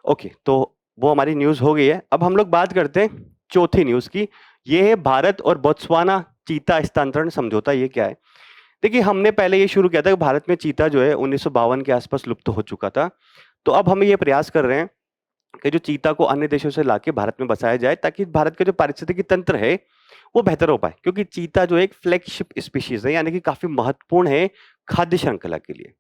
ओके, तो वो हमारी न्यूज हो गई है। अब हम लोग बात करते हैं चौथी न्यूज की। ये है भारत और बोत्सवाना चीता हस्तांतरण समझौता। ये क्या है, देखिए हमने पहले ये शुरू किया था कि भारत में चीता जो है 1952 के आसपास लुप्त हो चुका था। तो अब हम ये प्रयास कर रहे हैं कि जो चीता को अन्य देशों से लाके भारत में बसाया जाए, ताकि भारत का जो पारिस्थितिकी तंत्र है वो बेहतर हो पाए, क्योंकि चीता जो एक फ्लैगशिप स्पीशीज है, यानी कि काफी महत्वपूर्ण है खाद्य श्रृंखला के लिए।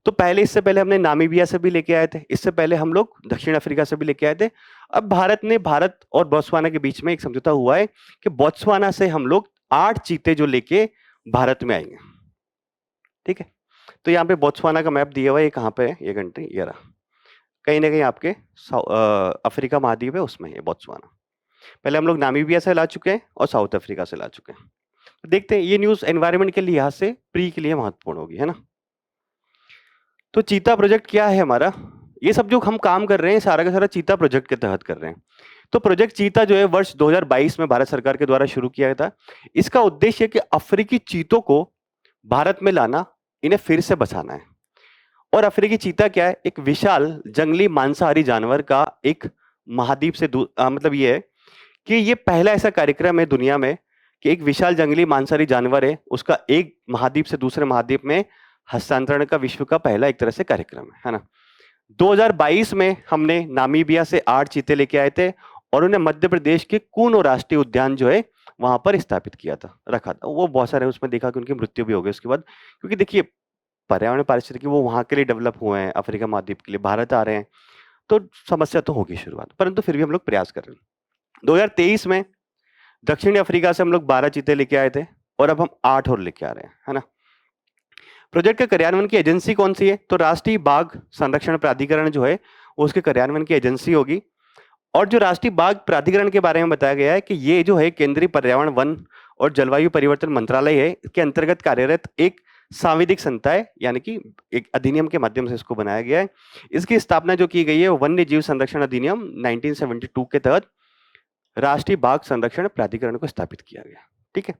तो पहले, इससे पहले हमने नामीबिया से भी लेके आए थे, इससे पहले हम लोग दक्षिण अफ्रीका से भी लेके आए थे। अब भारत और बोत्सवाना के बीच में एक समझौता हुआ है कि बोत्सवाना से हम लोग 8 चीते जो लेके भारत में आएंगे। ठीक है, तो यहाँ पे बोत्सवाना का मैप दिया हुआ है, ये कहाँ पे है, ये कंट्री ये रहा, कहीं ना कहीं आपके अफ्रीका महाद्वीप है, उसमें है बोत्सवाना। पहले हम लोग नामीबिया से ला चुके हैं और साउथ अफ्रीका से ला चुके हैं। तो देखते हैं, ये न्यूज एनवायरनमेंट के लिहाज से प्री के लिए महत्वपूर्ण होगी, है ना। तो चीता प्रोजेक्ट क्या है हमारा, ये सब जो हम काम कर रहे हैं सारा का सारा चीता प्रोजेक्ट के तहत कर रहे हैं। तो प्रोजेक्ट चीता जो है वर्ष 2022 में भारत सरकार के द्वारा शुरू किया गया था। इसका उद्देश्य है कि अफ्रीकी चीतों को भारत में लाना, इन्हें फिर से बचाना है। और अफ्रीकी चीता क्या है, एक विशाल जंगली मांसाहारी जानवर का एक महाद्वीप से मतलब ये है कि ये पहला ऐसा कार्यक्रम है दुनिया में कि एक विशाल जंगली मांसाहारी जानवर है, उसका एक महाद्वीप से दूसरे महाद्वीप में हस्तांतरण का विश्व का पहला एक तरह से कार्यक्रम है ना। 2022 में हमने नामीबिया से 8 चीते लेके आए थे और उन्हें मध्य प्रदेश के कूनो राष्ट्रीय उद्यान जो है वहां पर स्थापित किया था, रखा था। वो बहुत सारे उसमें देखा कि उनकी मृत्यु भी हो गई उसके बाद, क्योंकि देखिए पर्यावरण पारिस्थितिकी वो वहां के लिए डेवलप हुए हैं, अफ्रीका महाद्वीप के लिए भारत आ रहे हैं, तो समस्या तो होगी शुरुआत, परंतु फिर भी हम लोग प्रयास कर रहे हैं। 2023 में दक्षिणी अफ्रीका से हम लोग 12 चीते लेके आए थे और अब हम 8 और लेके आ रहे हैं, है ना। प्रोजेक्ट के कार्यान्वयन की एजेंसी कौन सी है, तो राष्ट्रीय बाघ संरक्षण प्राधिकरण जो है वो उसके कार्यान्वयन की एजेंसी होगी। और जो राष्ट्रीय बाघ प्राधिकरण के बारे में बताया गया है कि ये जो है केंद्रीय पर्यावरण, वन और जलवायु परिवर्तन मंत्रालय है, इसके अंतर्गत कार्यरत एक सांविधिक संस्था है, यानी कि एक अधिनियम के माध्यम से इसको बनाया गया है। इसकी स्थापना जो की गई है वन्य जीव संरक्षण अधिनियम 1972 के तहत राष्ट्रीय बाघ संरक्षण प्राधिकरण को स्थापित किया गया। ठीक है,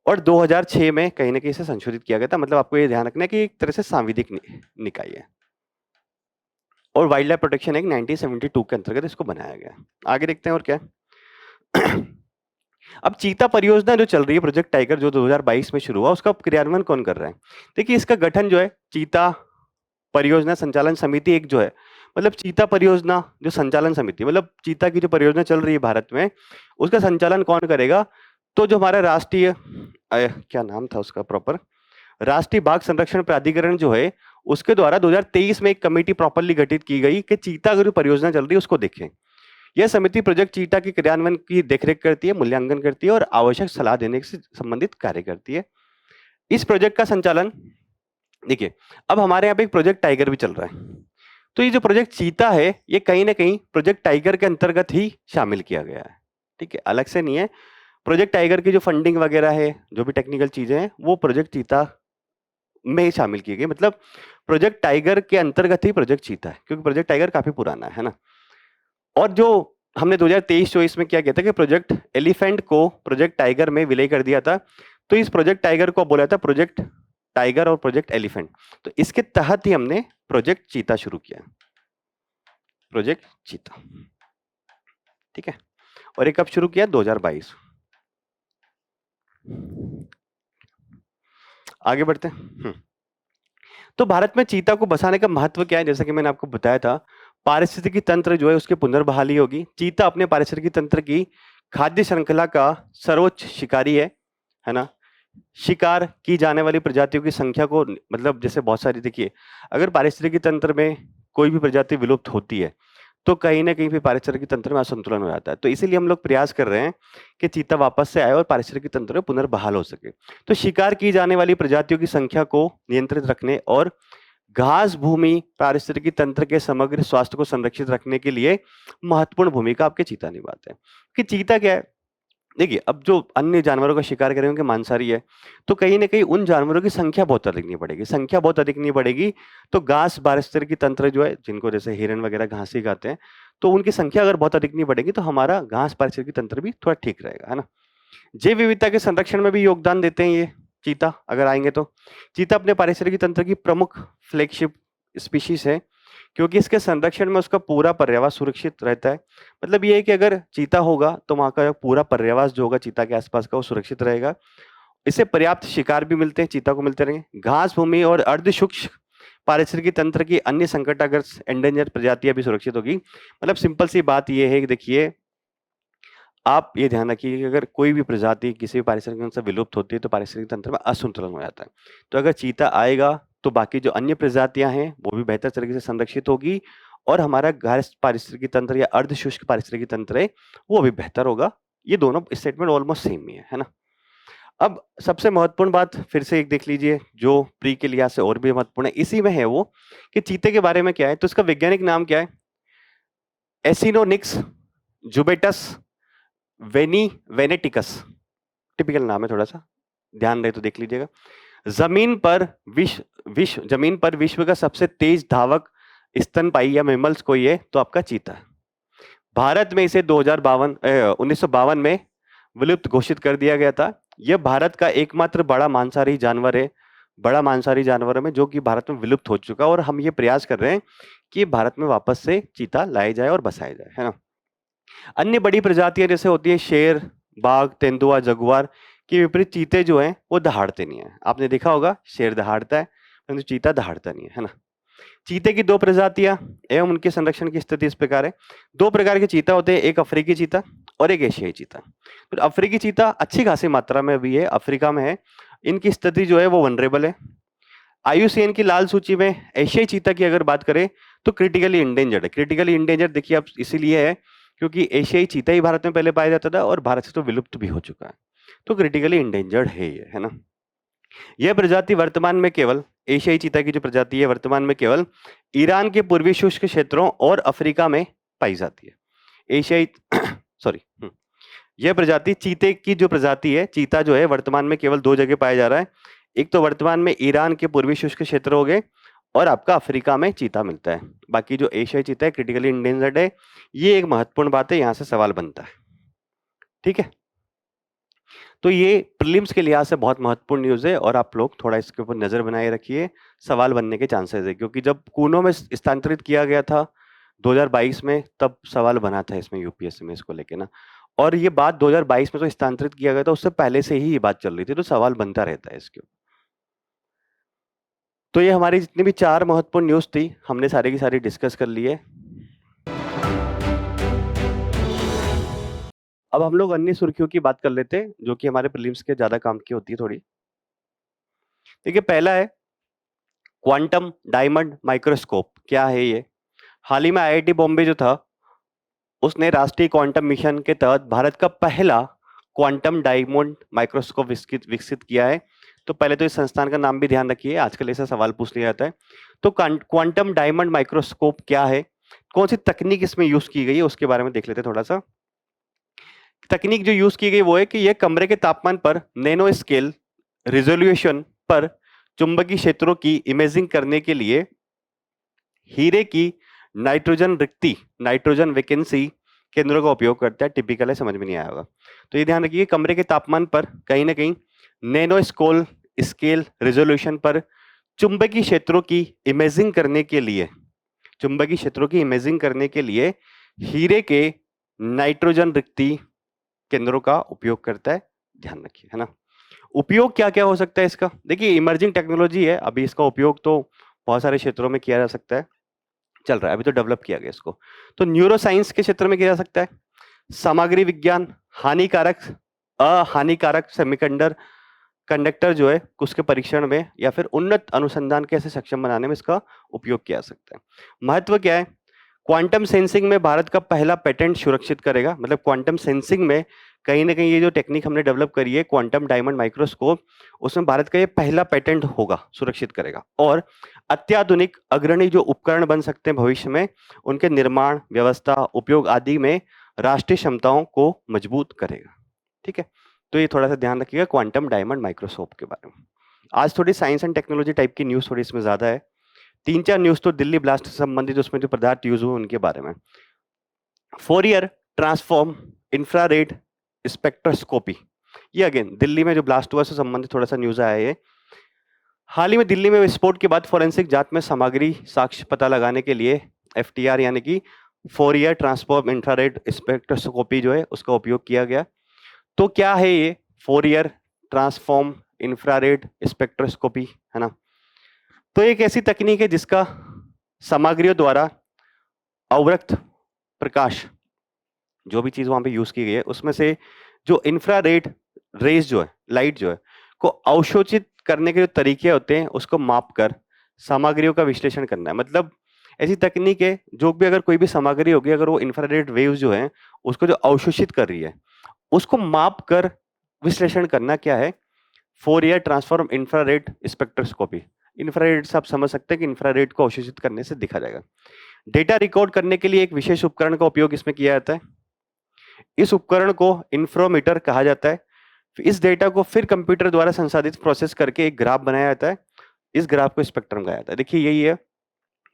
और 2006 में कहीं ना कहीं इसे संशोधित किया गया था। मतलब आपको ये ध्यान रखना है कि एक तरह से सांविधिक निकाय है, और वाइल्ड लाइफ प्रोटेक्शन एक्ट 1972 के अंतर्गत इसको बनाया गया। आगे देखते हैं और क्या अब चीता परियोजना जो चल रही है, प्रोजेक्ट टाइगर जो 2022 में शुरू हुआ, उसका क्रियान्वयन कौन कर रहा है। देखिए इसका गठन जो है चीता परियोजना संचालन समिति एक जो है, मतलब चीता परियोजना जो संचालन समिति, मतलब चीता की जो परियोजना चल रही है भारत में, उसका संचालन कौन करेगा, तो जो हमारा राष्ट्रीय क्या नाम था उसका प्रॉपर, राष्ट्रीय बाघ संरक्षण प्राधिकरण जो है उसके द्वारा 2023 में एक कमेटी प्रॉपरली गठित की गई कि चीता की जो परियोजना चल रही है उसको देखें। यह समिति प्रोजेक्ट चीता के क्रियान्वयन की देखरेख करती है, मूल्यांकन करती है और आवश्यक सलाह देने से संबंधित कार्य करती है। इस प्रोजेक्ट का संचालन, देखिए अब हमारे यहाँ पे एक प्रोजेक्ट टाइगर भी चल रहा है, तो ये जो प्रोजेक्ट चीता है ये कहीं ना कहीं प्रोजेक्ट टाइगर के अंतर्गत ही शामिल किया गया है। ठीक है, अलग से नहीं है। प्रोजेक्ट टाइगर की जो फंडिंग वगैरह है, जो भी टेक्निकल चीजें हैं, वो प्रोजेक्ट चीता में शामिल की गई। मतलब प्रोजेक्ट टाइगर के अंतर्गत ही प्रोजेक्ट चीता है, क्योंकि प्रोजेक्ट टाइगर काफी पुराना है ना। और जो हमने 2023-24 में क्या किया था कि प्रोजेक्ट एलिफेंट को प्रोजेक्ट टाइगर में विलय कर दिया था। तो इस प्रोजेक्ट टाइगर को बोला था प्रोजेक्ट टाइगर और प्रोजेक्ट एलिफेंट। तो इसके तहत ही हमने प्रोजेक्ट चीता शुरू किया, प्रोजेक्ट चीता। ठीक है, और ये कब शुरू किया, 2022। आगे बढ़ते हैं। तो भारत में चीता को बसाने का महत्व क्या है, जैसा कि मैंने आपको बताया था, पारिस्थितिकी तंत्र जो है उसकी पुनर्बहाली होगी। चीता अपने पारिस्थितिकी तंत्र की खाद्य श्रृंखला का सर्वोच्च शिकारी है ना। शिकार की जाने वाली प्रजातियों की संख्या को, मतलब जैसे बहुत सारी, देखिए अगर पारिस्थितिकी तंत्र में कोई भी प्रजाति विलुप्त होती है तो कहीं ना कहीं फिर पारिस्थितिकी तंत्र में असंतुलन हो जाता है। तो इसीलिए हम लोग प्रयास कर रहे हैं कि चीता वापस से आए और पारिस्थितिकी तंत्र में पुनर्बहाल हो सके। तो शिकार की जाने वाली प्रजातियों की संख्या को नियंत्रित रखने और घास भूमि पारिस्थितिकी तंत्र के समग्र स्वास्थ्य को संरक्षित रखने के लिए महत्वपूर्ण भूमिका आपके चीता निभाते हैं। कि चीता क्या है, देखिए अब जो अन्य जानवरों का शिकार करेंगे उनके मांसाहारी है, तो कहीं ना कहीं उन जानवरों की संख्या बहुत अधिक नहीं बढ़ेगी। संख्या बहुत अधिक नहीं बढ़ेगी तो घास पारिस्थितिकी तंत्र जो है, जिनको जैसे हिरन वगैरह घास ही खाते हैं, तो उनकी संख्या अगर बहुत अधिक नहीं बढ़ेगी तो हमारा घास पारिस्थितिकी तंत्र भी थोड़ा ठीक रहेगा, है ना। जैव विविधता के संरक्षण में भी योगदान देते हैं ये चीता, अगर आएंगे तो। चीता अपने पारिस्थितिकी तंत्र की प्रमुख फ्लैगशिप स्पीशीज है, क्योंकि इसके संरक्षण में उसका पूरा पर्यावास सुरक्षित रहता है। मतलब ये है कि अगर चीता होगा तो वहां का पूरा पर्यावास जो होगा चीता के आसपास का वो सुरक्षित रहेगा। इससे पर्याप्त शिकार भी मिलते हैं, चीता को मिलते रहेंगे। घास भूमि और अर्ध शुष्क पारिस्थितिकी तंत्र की अन्य संकटाग्रस्त एंडेंजर प्रजातियां भी सुरक्षित होगी। मतलब सिंपल सी बात ये है कि देखिए, आप ये ध्यान रखिए कि अगर कोई भी प्रजाति किसी भी पारिस्थितिक तंत्र से विलुप्त होती है तो पारिस्थितिक तंत्र में असंतुलन हो जाता है। तो अगर चीता आएगा तो बाकी जो अन्य प्रजातियां हैं वो भी बेहतर तरीके से संरक्षित होगी और हमारा घास पारिस्थितिकी तंत्र या अर्ध शुष्क पारिस्थितिकी तंत्र है वो भी बेहतर होगा। ये दोनों स्टेटमेंट ऑलमोस्ट सेम ही है ना। अब सबसे महत्वपूर्ण बात फिर से एक देख लीजिए जो प्री के लिहाज से और भी महत्वपूर्ण है, इसी में है वो कि चीते के बारे में क्या है। तो इसका वैज्ञानिक नाम क्या है? Acinonyx jubatus वेनेटिकस। टिपिकल नाम है, थोड़ा सा ध्यान रहे तो देख लीजिएगा। जमीन पर विश्व का सबसे तेज धावक स्तनपायी या मैमल्स कोई है तो आपका चीता है। भारत में इसे 1952 में विलुप्त घोषित कर दिया गया था। यह भारत का एकमात्र बड़ा मांसाहारी जानवर है, बड़ा मांसाहारी जानवर में जो कि भारत में विलुप्त हो चुका, और हम ये प्रयास कर रहे हैं कि भारत में वापस से चीता लाया जाए और बसाया जाए, है ना। अन्य बड़ी प्रजातियां जैसे होती है शेर, बाघ, तेंदुआ, जगुआर के विपरीत चीते जो हैं वो दहाड़ते नहीं है। आपने देखा होगा शेर दहाड़ता है परंतु चीता दहाड़ता नहीं है ना। चीते की दो प्रजातियां एवं उनके संरक्षण की स्थिति इस प्रकार है। दो प्रकार के चीता होते हैं, एक अफ्रीकी चीता और एक एशियाई चीता। तो अफ्रीकी चीता अच्छी खासी मात्रा में भी है, अफ्रीका में है। इनकी स्थिति जो है वो वनरेबल है। IUCN की लाल सूची में एशियाई चीता की अगर बात करें तो क्रिटिकली इंडेंजर्ड है। क्रिटिकली इंडेंजर्ड देखिए आप इसीलिए है क्योंकि एशियाई चीता ही भारत में पहले पाया जाता था और भारत से तो विलुप्त भी हो चुका है, तो क्रिटिकली इंडेंजर्ड है ये, है ना। यह प्रजाति वर्तमान में केवल, एशियाई चीता की जो प्रजाति है वर्तमान में केवल ईरान के पूर्वी शुष्क क्षेत्रों और अफ्रीका में पाई जाती है। एशियाई सॉरी यह प्रजाति चीते की जो प्रजाति है, चीता जो है वर्तमान में केवल दो जगह पाया जा रहा है। एक तो वर्तमान में ईरान के पूर्वी शुष्क क्षेत्र हो गए और आपका अफ्रीका में चीता मिलता है। बाकी जो एशियाई चीता है क्रिटिकली इंडेंजर्ड है। ये एक महत्वपूर्ण बात है, यहां से सवाल बनता है, ठीक है। तो ये प्रीलिम्स के लिहाज से बहुत महत्वपूर्ण न्यूज है और आप लोग थोड़ा इसके ऊपर नजर बनाए रखिए, सवाल बनने के चांसेस है। क्योंकि जब कूनो में स्थानांतरित किया गया था 2022 में तब सवाल बना था इसमें यूपीएससी में इसको लेके ना, और ये बात 2022 में तो स्थानांतरित किया गया था, उससे पहले से ही ये बात चल रही थी, तो सवाल बनता रहता है इसके ऊपर। तो ये हमारी जितनी भी 4 महत्वपूर्ण न्यूज थी हमने सारी की सारी डिस्कस कर ली है। अब हम लोग अन्य सुर्खियों की बात कर लेते हैं जो कि हमारे प्रीलिम्स के ज्यादा काम की होती है थोड़ी। देखिए पहला है क्वांटम डायमंड माइक्रोस्कोप। क्या है ये? हाल ही में IIT बॉम्बे जो था उसने राष्ट्रीय क्वांटम मिशन के तहत भारत का पहला क्वांटम डायमंड माइक्रोस्कोप विकसित किया है। तो पहले तो इस संस्थान का नाम भी ध्यान रखिए, आजकल ऐसा सवाल पूछ लिया जाता है। तो क्वांटम डायमंड माइक्रोस्कोप क्या है, कौन सी तकनीक इसमें यूज की गई है उसके बारे में देख लेते हैं थोड़ा सा। तकनीक जो यूज की गई वो है कि यह कमरे के तापमान पर नैनो स्केल रिजोल्यूशन पर चुंबकीय क्षेत्रों की इमेजिंग करने के लिए हीरे की नाइट्रोजन रिक्ति, नाइट्रोजन वैकेंसी केंद्रों का उपयोग करता है। टिपिकल है, समझ में नहीं आया होगा। तो ये ध्यान रखिए कमरे के तापमान पर कहीं ना कहीं नैनो स्केल रिजोल्यूशन पर चुंबकीय क्षेत्रों की इमेजिंग करने के लिए, चुंबकीय क्षेत्रों की इमेजिंग करने के लिए हीरे के नाइट्रोजन रिक्ति केंद्रों का उपयोग करता है। ध्यान रखिए, है ना। उपयोग क्या क्या हो सकता है इसका? देखिए इमर्जिंग टेक्नोलॉजी है, अभी इसका उपयोग तो बहुत सारे क्षेत्रों में किया जा सकता है, चल रहा है, अभी तो डेवलप किया गया इसको। तो न्यूरो साइंस के क्षेत्र में किया जा सकता है, सामग्री विज्ञान, अहानिकारक कंडक्टर जो है उसके परीक्षण में या फिर उन्नत अनुसंधान कैसे सक्षम बनाने में इसका उपयोग किया जा सकता है। महत्व क्या है? क्वांटम सेंसिंग में भारत का पहला पेटेंट सुरक्षित करेगा, मतलब क्वांटम सेंसिंग में कहीं ना कहीं ये जो टेक्निक हमने डेवलप करी है क्वांटम डायमंड माइक्रोस्कोप, उसमें भारत का ये पहला पेटेंट होगा, सुरक्षित करेगा। और अत्याधुनिक अग्रणी जो उपकरण बन सकते हैं भविष्य में, उनके निर्माण, व्यवस्था, उपयोग आदि में राष्ट्रीय क्षमताओं को मजबूत करेगा। ठीक है, तो ये थोड़ा सा ध्यान रखिएगा क्वांटम डायमंड माइक्रोस्कोप के बारे में। आज थोड़ी साइंस एंड टेक्नोलॉजी टाइप की न्यूज थोड़ी इसमें ज्यादा है। 3-4 न्यूज तो दिल्ली ब्लास्ट से संबंधित, उसमें जो पदार्थ यूज हुए उनके बारे में। फोरियर ट्रांसफॉर्म इंफ्रारेड स्पेक्ट्रोस्कोपी, ये अगेन दिल्ली में जो ब्लास्ट हुआ उससे संबंधित थोड़ा सा न्यूज आया है। हाल ही में दिल्ली में विस्फोट के बाद फोरेंसिक जांच में सामग्री साक्ष्य पता लगाने के लिए एफटीआर यानी कि फोरियर ट्रांसफॉर्म इंफ्रारेड स्पेक्ट्रोस्कोपी जो है उसका उपयोग किया गया। तो क्या है ये फोरियर ट्रांसफॉर्म इंफ्रारेड स्पेक्ट्रोस्कोपी, है ना? तो एक ऐसी तकनीक है जिसका सामग्रियों द्वारा अवरक्त प्रकाश, जो भी चीज वहां पे यूज की गई है उसमें से जो इंफ्रारेड रेज जो है, लाइट जो है, को अवशोषित करने के जो तरीके होते हैं उसको माप कर सामग्रियों का विश्लेषण करना है। मतलब ऐसी तकनीक है जो भी अगर कोई भी सामग्री होगी, अगर वो इंफ्रारेड वेव्स जो है उसको जो अवशोषित कर रही है उसको माप कर विश्लेषण करना, क्या है? Fourier transform infrared spectroscopy. Infrared से आप समझ सकते हैं कि इंफ्रारेड को अवशोषित करने से दिखा जाएगा। डेटा रिकॉर्ड करने के लिए एक विशेष उपकरण का उपयोग इसमें किया जाता है। इस उपकरण को इंफ्रोमीटर कहा जाता है। इस डेटा को फिर कंप्यूटर द्वारा संसाधित प्रोसेस करके एक ग्राफ बनाया जाता है। इस ग्राफ को स्पेक्ट्रम कहा जाता है। देखिए यही है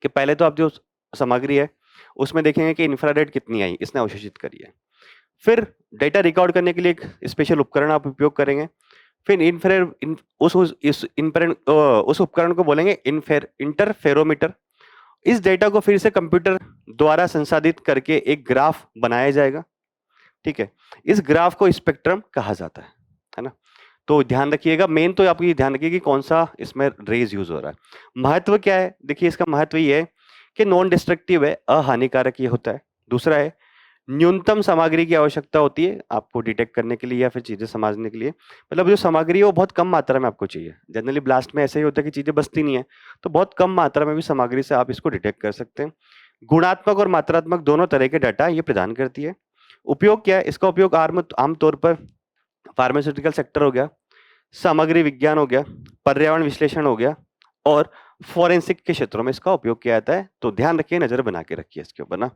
कि पहले तो आप जो सामग्री है उसमें देखेंगे कि इंफ्रारेड कितनी आई, इसने अवशोषित करी है। फिर डेटा रिकॉर्ड करने के लिए एक स्पेशल उपकरण आप उपयोग करेंगे। फिर उस उपकरण को बोलेंगे इंटरफेरोमीटर। इस डेटा को फिर से कंप्यूटर द्वारा संसाधित करके एक ग्राफ बनाया जाएगा। ठीक है, इस ग्राफ को स्पेक्ट्रम कहा जाता है ना? तो ध्यान रखिएगा, मेन तो आप ये ध्यान रखिए कि कौन सा इसमें रेज यूज हो रहा है। महत्व क्या है? देखिए इसका महत्व ये है कि नॉन डिस्ट्रक्टिव है, अहानिकारक ये होता है। दूसरा है न्यूनतम सामग्री की आवश्यकता होती है आपको डिटेक्ट करने के लिए या फिर चीजें समझने के लिए। मतलब जो सामग्री है वो बहुत कम मात्रा में आपको चाहिए। जनरली ब्लास्ट में ऐसा ही होता है कि चीजें बसती नहीं है, तो बहुत कम मात्रा में भी सामग्री से आप इसको डिटेक्ट कर सकते हैं। गुणात्मक और मात्रात्मक दोनों तरह के डाटा ये प्रदान करती है। उपयोग क्या है? इसका उपयोग आमतौर पर फार्मास्यूटिकल सेक्टर हो गया, सामग्री विज्ञान हो गया, पर्यावरण विश्लेषण हो गया और फॉरेंसिक के क्षेत्रों में इसका उपयोग किया जाता है। तो ध्यान रखिए, नजर बना के रखिए इसके ऊपर ना।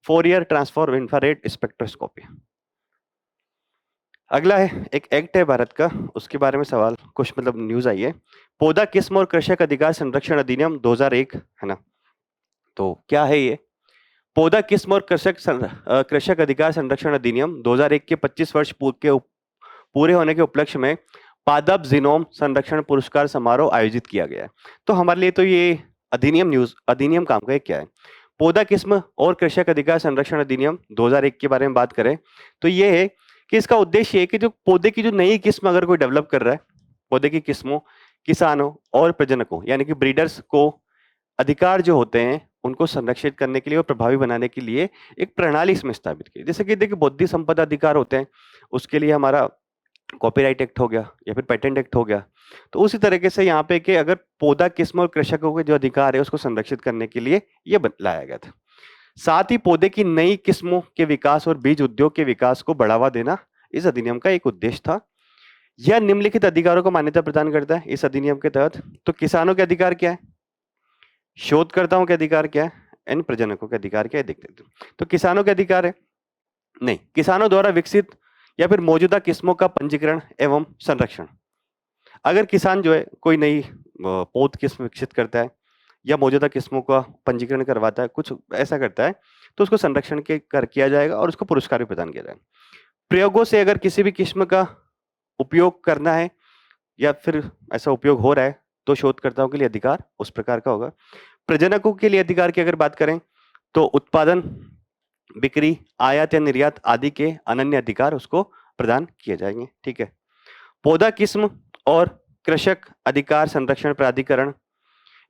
Fourier transform infrared spectroscopy. अगला है एक एक्ट है भारत का, उसके बारे में सवाल कुछ मतलब न्यूज आई है। पौधा किस्म और कृषक अधिकार संरक्षण अधिनियम 2001, है ना? तो क्या है ये? पौधा किस्म और कृषक अधिकार संरक्षण अधिनियम 2001 के 25 वर्ष पूरे होने के उपलक्ष्य में पादप जीनोम संरक्षण पुरस्कार समारोह आयोजित किया गया है। तो हमारे लिए तो ये अधिनियम काम का क्या है? पौधा किस्म और कृषक अधिकार संरक्षण अधिनियम 2001 के बारे में बात करें तो ये है कि इसका उद्देश्य है कि जो पौधे की जो नई किस्म अगर कोई डेवलप कर रहा है, पौधे की किस्मों, किसानों और प्रजनकों यानी कि ब्रीडर्स को अधिकार जो होते हैं उनको संरक्षित करने के लिए और प्रभावी बनाने के लिए एक प्रणाली इसमें स्थापित की। जैसे कि देखिए बौद्धिक संपदा अधिकार होते हैं, उसके लिए हमारा कॉपीराइट एक्ट हो गया या फिर पेटेंट एक्ट हो गया। तो उसी तरीके से यहाँ पे कि अगर पौधा किस्म और कृषकों के जो अधिकार है उसको संरक्षित करने के लिए ये लाया गया था। साथ ही पौधे की नई किस्मों के विकास और बीज उद्योग के विकास को बढ़ावा देना इस अधिनियम का एक उद्देश्य था। यह निम्नलिखित अधिकारों को मान्यता प्रदान करता है इस अधिनियम के तहत। तो किसानों के अधिकार क्या है, शोधकर्ताओं के अधिकार क्या है, इन प्रजनकों के अधिकार क्या है, देख लेते हैं। तो किसानों के अधिकार है, नहीं, किसानों द्वारा विकसित या फिर मौजूदा किस्मों का पंजीकरण एवं संरक्षण। अगर किसान जो है कोई नई पौध किस्म विकसित करता है या मौजूदा किस्मों का पंजीकरण करवाता है, कुछ ऐसा करता है, तो उसको संरक्षण किया जाएगा और उसको पुरस्कार भी प्रदान किया जाएगा। प्रयोगों से अगर किसी भी किस्म का उपयोग करना है या फिर ऐसा उपयोग हो रहा है तो शोधकर्ताओं के लिए अधिकार उस प्रकार का होगा। प्रजनकों के लिए अधिकार की अगर बात करें तो उत्पादन, बिक्री, आयात या निर्यात आदि के अनन्य अधिकार उसको प्रदान किए जाएंगे। ठीक है, पौधा किस्म और कृषक अधिकार संरक्षण प्राधिकरण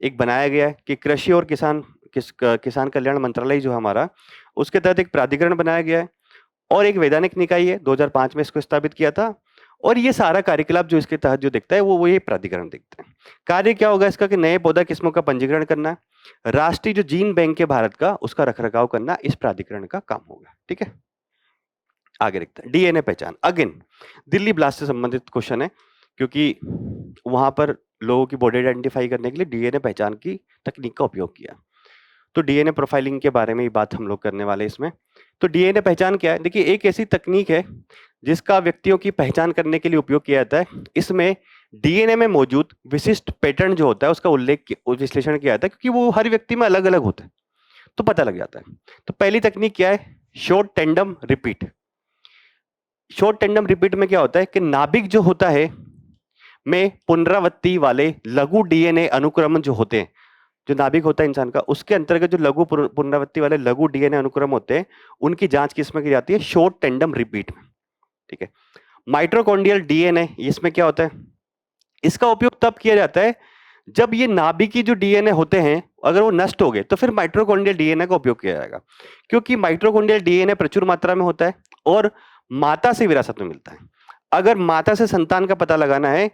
एक बनाया गया है कि कृषि और किसान कल्याण मंत्रालय जो हमारा, उसके तहत एक प्राधिकरण बनाया गया है और एक वैधानिक निकाय है, 2005 में इसको स्थापित किया था और ये सारा कार्यकलाप जो इसके तहत जो दिखता है वो ये प्राधिकरण देखता है। कार्य क्या होगा इसका कि नए पौधा किस्मों का पंजीकरण करना, राष्ट्रीय जो जीन बैंक है भारत का उसका रखरखाव करना इस प्राधिकरण का काम होगा। ठीक है, आगे देखते हैं डीएनए पहचान। अगेन दिल्ली ब्लास्ट से संबंधित क्वेश्चन है, क्योंकि वहां पर लोगों की बॉडी आइडेंटिफाई करने के लिए डीएनए पहचान की तकनीक का उपयोग किया। तो डीएनए प्रोफाइलिंग के बारे में ही बात हम लोग करने वाले इसमें। तो डीएनए पहचान क्या है? देखिए, एक ऐसी तकनीक है जिसका व्यक्तियों की पहचान करने के लिए उपयोग किया जाता है। इसमें डीएनए में मौजूद विशिष्ट पैटर्न जो होता है उसका विश्लेषण किया जाता है, क्योंकि वो हर व्यक्ति में अलग अलग होता है, तो पता लग जाता है। तो पहली तकनीक क्या है? Short tandem repeat. Short tandem repeat में क्या होता है कि नाभिक जो होता है में पुनरावृत्ति वाले लघु डीएनए अनुक्रम जो होते हैं, जो नाभिक होता है इंसान का उसके अंतर्गत जो लघु पुनरावृत्ति वाले लघु डीएनए अनुक्रम होते हैं उनकी जांच किसमें की जाती है? शॉर्ट टेंडम रिपीट में। ठीक है, माइटोकॉन्ड्रियल डीएनए इसमें क्या होता है? इसका उपयोग तब किया जाता है जब ये नाभिकी जो डीएनए होते हैं अगर वो नष्ट हो गए तो फिर माइटोकॉन्ड्रियल डीएनए का उपयोग किया जाएगा, क्योंकि माइटोकॉन्ड्रियल डीएनए प्रचुर मात्रा में होता है और माता से विरासत में मिलता है। अगर माता से संतान का पता लगाना है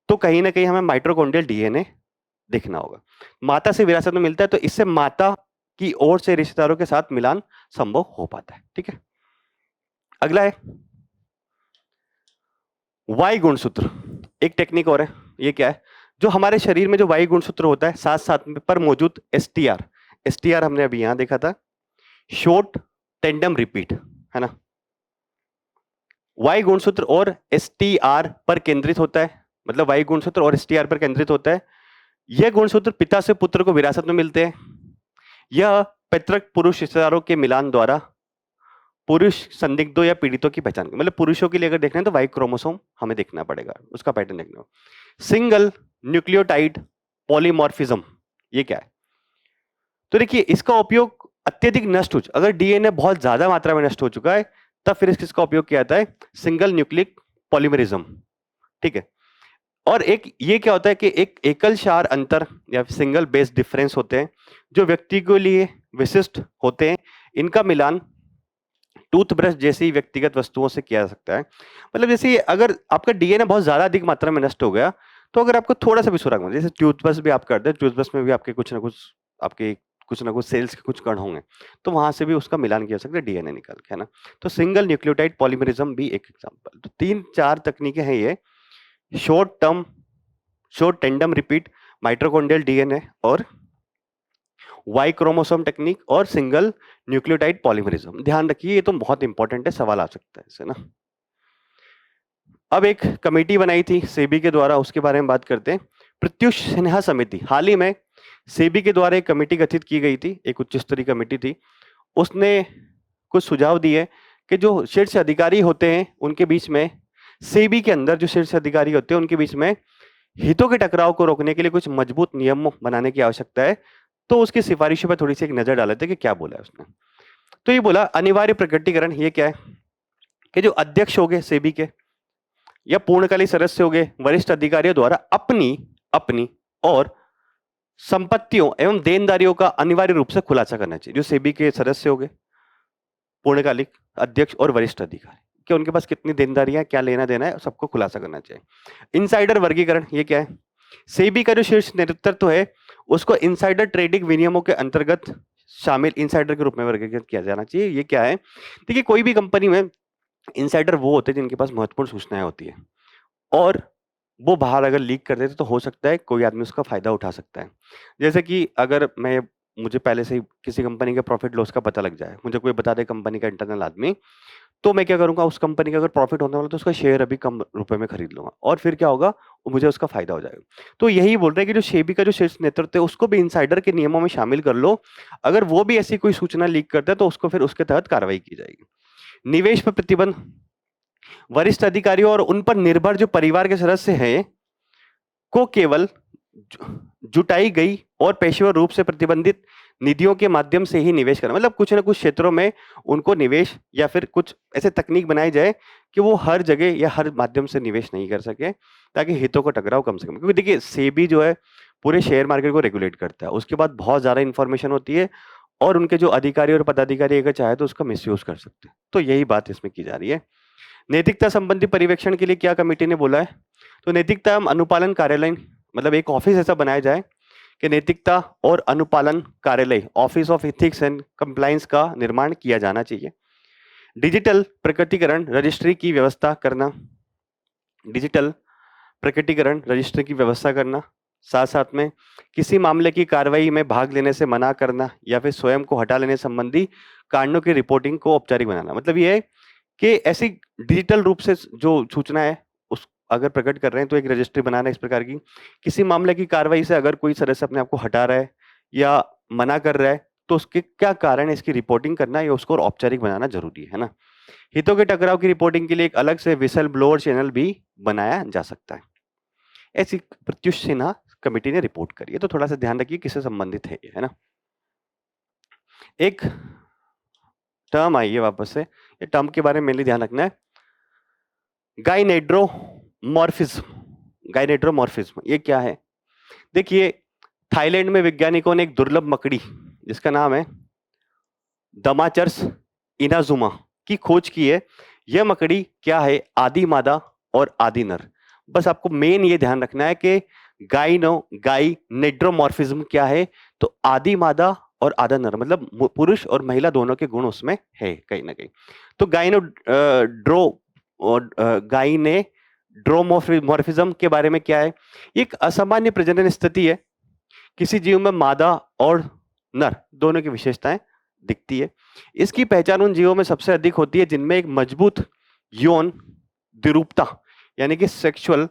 तो कहीं ना कहीं हमें माइटोकॉन्ड्रियल डीएनए देखना होगा। माता से विरासत में मिलता है तो इससे माता की ओर से रिश्तेदारों के साथ मिलान संभव हो पाता है। ठीक है, अगला है वाई गुणसूत्र। एक टेक्निक और है, ये क्या है? जो हमारे शरीर में जो वाई गुणसूत्र होता है साथ साथ में पर मौजूद एसटीआर, एसटीआर हमने अभी यहां देखा था, शॉर्ट टेंडम रिपीट, है ना। वाई गुणसूत्र और एसटीआर पर केंद्रित होता है, मतलब वाई गुणसूत्र और एसटीआर पर केंद्रित होता है। यह गुणसूत्र पिता से पुत्र को विरासत में मिलते हैं। यह पैतृक पुरुष रिश्तेदारों के मिलान द्वारा पुरुष संदिग्धों या पीड़ितों की पहचान, मतलब पुरुषों के लिए अगर देखना है तो वाई क्रोमोसोम हमें देखना पड़ेगा, उसका पैटर्न देखना होगा। सिंगल न्यूक्लियोटाइड पॉलीमॉर्फिज्म, ये क्या है? तो देखिए, इसका उपयोग अत्यधिक नष्ट हो, अगर डीएनए बहुत ज्यादा मात्रा में नष्ट हो चुका है तब फिर इसका उपयोग किया जाता है सिंगल न्यूक्लिक पॉलीमरिज्म। ठीक है, और एक ये क्या होता है कि एक एकल क्षार अंतर या सिंगल बेस डिफरेंस होते हैं जो व्यक्ति के लिए विशिष्ट होते हैं। इनका मिलान टूथब्रश जैसी व्यक्तिगत वस्तुओं से किया जा सकता है। मतलब जैसे अगर आपका डीएनए बहुत ज्यादा अधिक मात्रा में नष्ट हो गया तो अगर आपको थोड़ा सा भी सुराग मिला, जैसे टूथब्रश भी आप करते हैं, टूथब्रश में भी आपके कुछ ना कुछ सेल्स के कुछ कण होंगे, तो वहां से भी उसका मिलान किया जा सकता है डीएनए निकाल के, है ना। तो सिंगल न्यूक्लियोटाइड पॉलीमरिज्म भी एक एग्जाम्पल। तो 3-4 तकनीकें हैं ये, short tandem repeat, mitochondrial DNA और वाई क्रोमोसोम टेक्निक और सिंगल न्यूक्लियोटाइड पॉलीमरिज्म। ध्यान रखिए, ये तो बहुत इंपॉर्टेंट है, सवाल आ सकता है इससे ना। अब एक कमेटी बनाई थी सेबी के द्वारा, उसके बारे में बात करते हैं। प्रत्युष सिन्हा समिति, हाल ही में सेबी के द्वारा एक कमेटी गठित की गई थी, एक उच्च स्तरीय कमेटी थी। उसने कुछ सुझाव दिए कि जो शीर्ष अधिकारी होते हैं उनके बीच में, सेबी के अंदर जो शीर्ष अधिकारी होते हैं उनके बीच में हितों के टकराव को रोकने के लिए कुछ मजबूत नियम बनाने की आवश्यकता है। तो उसकी सिफारिशों पर थोड़ी सी एक नजर डाले थे कि क्या बोला है उसने। तो ये बोला अनिवार्य प्रकटीकरण, ये क्या है कि जो अध्यक्ष हो गए सेबी के या पूर्णकालिक सदस्य हो गए, वरिष्ठ अधिकारियों द्वारा अपनी और संपत्तियों एवं देनदारियों का अनिवार्य रूप से खुलासा करना चाहिए। जो सेबी के सदस्य हो गए, पूर्णकालिक अध्यक्ष और वरिष्ठ अधिकारी, कि उनके पास कितनी देनदारियां, क्या लेना देना है, सबको खुलासा करना चाहिए। इनसाइडर वर्गीकरण, ये क्या है? सेबी का जो शीर्ष नेतृत्व है उसको इनसाइडर ट्रेडिंग विनियमों के अंतर्गत शामिल इनसाइडर के रूप में वर्गीकृत किया जाना चाहिए। ये क्या है? देखिए, कोई भी कंपनी में इनसाइडर वो होते हैं जिनके पास महत्वपूर्ण सूचनाएं होती है और वो बाहर अगर लीक कर देते तो हो सकता है कोई आदमी उसका फायदा उठा सकता है। जैसे कि अगर मुझे पहले से ही किसी कंपनी के प्रॉफिट लॉस का पता लग जाए, मुझे कोई बता दे कंपनी का इंटरनल आदमी, तो मैं क्या करूंगा, उस कंपनी का अगर प्रॉफिट होने वाला तो उसका शेयर अभी कम रुपए में खरीद लूंगा और फिर क्या होगा, मुझे उसका फायदा हो जाएगा। तो यही बोल रहे हैं कि जो सेबी का जो शीर्ष नेतृत्व है उसको भी इनसाइडर के नियमों में शामिल कर लो। अगर वो भी ऐसी कोई सूचना लीक करता है तो उसको फिर उसके तहत कार्रवाई की जाएगी। निवेश पर प्रतिबंध, वरिष्ठ अधिकारियों और उन पर निर्भर जो परिवार के सदस्य हैं को केवल जुटाई गई और पेशेवर रूप से प्रतिबंधित निधियों के माध्यम से ही निवेश करना, मतलब कुछ ना कुछ क्षेत्रों में उनको निवेश या फिर कुछ ऐसे तकनीक बनाई जाए कि वो हर जगह या हर माध्यम से निवेश नहीं कर सके, ताकि हितों का टकराव कम से कम। क्योंकि देखिए, सेबी जो है पूरे शेयर मार्केट को रेगुलेट करता है, उसके बाद बहुत ज्यादा इंफॉर्मेशन होती है और उनके जो अधिकारी और पदाधिकारी अगर चाहे तो उसका मिसयूज कर सकते हैं। तो यही बात इसमें की जा रही है। नैतिकता संबंधी पर्यवेक्षण के लिए क्या कमेटी ने बोला है? तो नैतिकता एवं अनुपालन कार्यालय, मतलब एक ऑफिस ऐसा बनाया जाए कि नैतिकता और अनुपालन कार्यालय, office of ethics and compliance का निर्माण किया जाना चाहिए। डिजिटल प्रकटीकरण रजिस्ट्री की व्यवस्था करना, डिजिटल प्रकटीकरण रजिस्ट्री की व्यवस्था करना, साथ साथ में किसी मामले की कार्रवाई में भाग लेने से मना करना या फिर स्वयं को हटा लेने संबंधी कारणों की रिपोर्टिंग को औपचारिक बनाना। मतलब ये है कि ऐसी डिजिटल रूप से जो सूचना है उस अगर प्रकट कर रहे हैं तो एक रजिस्ट्री बनाना इस प्रकार की। किसी मामले की कार्रवाई से अगर कोई सदस्य अपने आप को हटा रहा है या मना कर रहा है तो उसके क्या कारण है इसकी रिपोर्टिंग करना या उसको औपचारिक बनाना जरूरी है ना। हितों के टकराव की रिपोर्टिंग के लिए एक अलग से विसल ब्लोअर चैनल भी बनाया जा सकता है। ऐसी प्रत्युष सिन्हा कमेटी ने रिपोर्ट करी है। तो थोड़ा सा ध्यान रखिए किससे संबंधित है ये, है ना। एक टर्म आई है वापस से, ये टर्म के बारे में मेनली ध्यान रखना है, गाइनेड्रोमॉर्फिज्म। गाइनेड्रोमॉर्फिज्म ये क्या है? देखिए, थाईलैंड में वैज्ञानिकों ने एक दुर्लभ मकड़ी जिसका नाम है दमाचर्स इनाजुमा की खोज की है। यह मकड़ी क्या है? आदि मादा और आदि नर। बस आपको मेन ये ध्यान रखना है कि गाइनेड्रोमॉर्फिज्म क्या है? तो आदि मादा और आधा नर, मतलब पुरुष और महिला दोनों के गुण उसमें है कहीं ना कहीं। तो गाइनेड्रोमॉर्फिज्म के बारे में क्या है? एक असामान्य प्रजनन स्थिति है, किसी जीव में मादा और नर दोनों की विशेषताएं दिखती है। इसकी पहचान उन जीवों में सबसे अधिक होती है जिनमें एक मजबूत यौन द्विरूपता यानी कि सेक्सुअल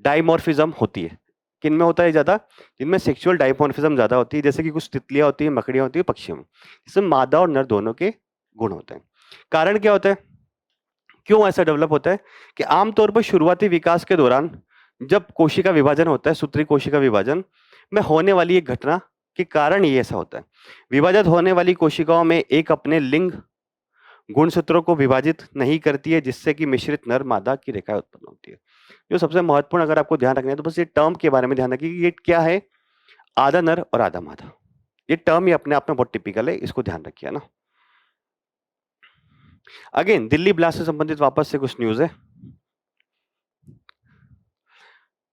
डाइमॉर्फिज्म होती है। किन में होता है ज्यादा? जिनमें सेक्सुअल डाइमॉर्फिज्म ज्यादा होती है, जैसे कि कुछ तितलियां होती है, मकड़ियां होती है, पक्षियों में, जिसमें मादा और नर दोनों के गुण होते हैं। कारण क्या होता है, क्यों ऐसा डेवलप होता है? कि आमतौर पर शुरुआती विकास के दौरान जब कोशिका विभाजन होता है, सूत्री कोशिका विभाजन में होने वाली एक घटना के कारण ये ऐसा होता है। विभाजित होने वाली कोशिकाओं में एक अपने लिंग गुणसूत्रों को विभाजित नहीं करती है, जिससे कि मिश्रित नर मादा की रेखाएं उत्पन्न होती है। जो सबसे महत्वपूर्ण अगर आपको ध्यान रखना है तो बस ये टर्म के बारे में ध्यान रखिए कि ये क्या है, आधा नर और आधा मादा। ये टर्म ही अपने आप में बहुत टिपिकल है, इसको ध्यान रखिए ना। अगेन दिल्ली ब्लास्ट से संबंधित वापस से कुछ न्यूज है।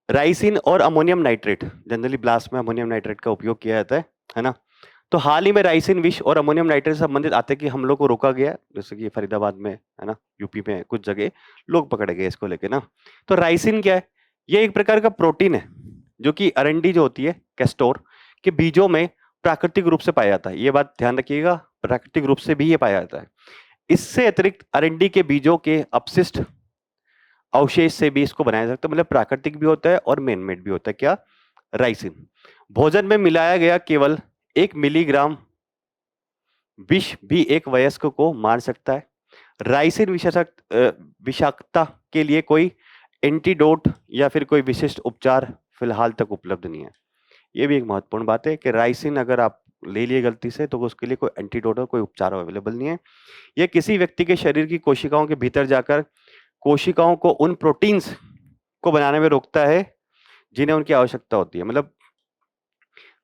राइसिन और अमोनियम नाइट्रेट, जनरली ब्लास्ट में अमोनियम नाइट्रेट का उपयोग किया जाता है ना। तो हाल ही में राइसिन विष और अमोनियम नाइट्रेट से संबंधित आते कि हमलों को रोका गया, जैसे कि फरीदाबाद में है ना, यूपी में कुछ जगह लोग पकड़े गए इसको लेके ना। तो राइसिन क्या है? ये एक प्रकार का प्रोटीन है जो कि अरंडी जो होती है कैस्टोर के बीजों में प्राकृतिक रूप से पाया जाता है। ये बात ध्यान रखिएगा, प्राकृतिक रूप से भी ये पाया जाता है। इससे अतिरिक्त अरंडी के बीजों के अपशिष्ट अवशेष से भी इसको बनाया जा सकता है, मतलब प्राकृतिक भी होता है और मैन मेड भी होता है। क्या? राइसिन। भोजन में मिलाया गया केवल 1 मिलीग्राम विष भी एक वयस्क को मार सकता है। राइसिन विषाक्तता के लिए कोई एंटीडोट या फिर कोई विशिष्ट उपचार फिलहाल तक उपलब्ध नहीं है। ये भी एक महत्वपूर्ण बात है कि राइसिन अगर आप ले लिए गलती से तो उसके लिए कोई एंटीडोट और कोई उपचार अवेलेबल नहीं है। यह किसी व्यक्ति के शरीर की कोशिकाओं के भीतर जाकर कोशिकाओं को उन प्रोटीन्स को बनाने में रोकता है जिन्हें उनकी आवश्यकता होती है। मतलब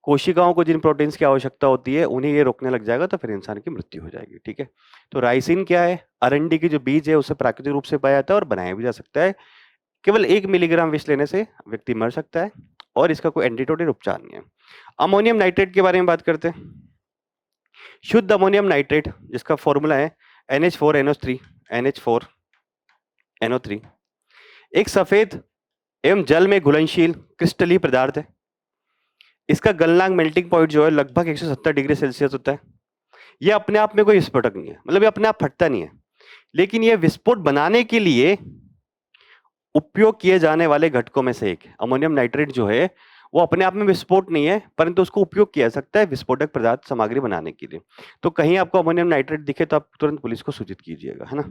कोशिकाओं को जिन प्रोटीन्स की आवश्यकता होती है उन्हें ये रोकने लग जाएगा तो फिर इंसान की मृत्यु हो जाएगी। ठीक है, तो राइसिन क्या है? अरंडी की जो बीज है उसे प्राकृतिक रूप से पाया जाता है और बनाया भी जा सकता है। केवल 1 मिलीग्राम विष लेने से व्यक्ति मर सकता है और इसका कोई एंटीडोट या उपचार नहीं है। अमोनियम नाइट्रेट के बारे में बात करते हैं। शुद्ध अमोनियम नाइट्रेट जिसका फॉर्मूला है NH4NO3 NH4NO3 एक सफेद एवं जल में घुलनशील क्रिस्टलीय पदार्थ है। इसका गलनांक मेल्टिंग पॉइंट जो है लगभग 170 डिग्री सेल्सियस होता है। यह अपने आप में कोई विस्फोटक नहीं है, मतलब ये अपने आप फटता नहीं है, लेकिन यह विस्फोट बनाने के लिए उपयोग किए जाने वाले घटकों में से एक है। अमोनियम नाइट्रेट जो है वो अपने आप में विस्फोट नहीं है, परंतु उसको उपयोग किया जा सकता है विस्फोटक पदार्थ सामग्री बनाने के लिए। तो कहीं आपको अमोनियम नाइट्रेट दिखे तो आप तुरंत पुलिस को सूचित कीजिएगा, है ना।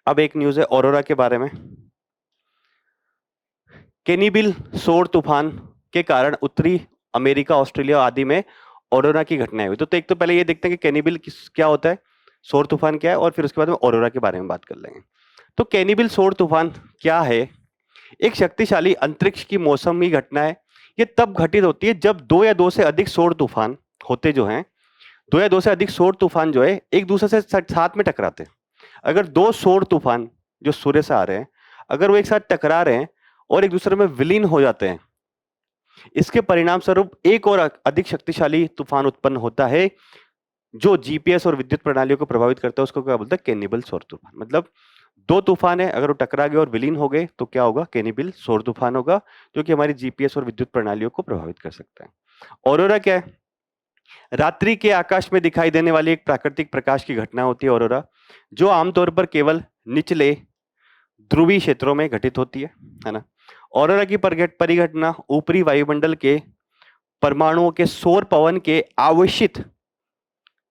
अब एक न्यूज है ऑरोरा के बारे में। केनिबिल सौर तूफान के कारण उत्तरी अमेरिका, ऑस्ट्रेलिया आदि में ऑरोरा की घटनाएं हुई। तो एक तो पहले ये देखते हैं कि केनिबिल क्या होता है, सौर तूफान क्या है, और फिर उसके बाद में ऑरोरा के बारे में बात कर लेंगे। तो केनिबिल सौर तूफान क्या है? एक शक्तिशाली अंतरिक्ष की मौसमी घटना है। ये तब घटित होती है जब 2 या 2 से अधिक सौर तूफान होते जो हैं, 2 या 2 से अधिक सौर तूफान जो है एक दूसरे से साथ में टकराते हैं। अगर दो सौर तूफान जो सूर्य से आ रहे हैं, अगर वो एक साथ टकरा रहे हैं और एक दूसरे में विलीन हो जाते हैं, इसके परिणाम स्वरूप एक और अधिक शक्तिशाली तूफान उत्पन्न होता है जो जीपीएस और विद्युत प्रणालियों को प्रभावित करता है। उसको क्या बोलते हैं? कैनिबल सौर तूफान। मतलब दो तूफान है, अगर वो टकरा गए और विलीन हो गए तो क्या होगा? कैनिबल सौर तूफान होगा, जो कि हमारी जीपीएस और विद्युत प्रणालियों को प्रभावित कर सकता है। ऑरोरा क्या है? रात्रि के आकाश में दिखाई देने वाली एक प्राकृतिक प्रकाश की घटना होती है ऑरोरा, जो आमतौर पर केवल निचले ध्रुवीय क्षेत्रों में घटित होती है ना। ऑरोरा की परिघटना ऊपरी वायुमंडल के परमाणुओं के सौर पवन के आवेशित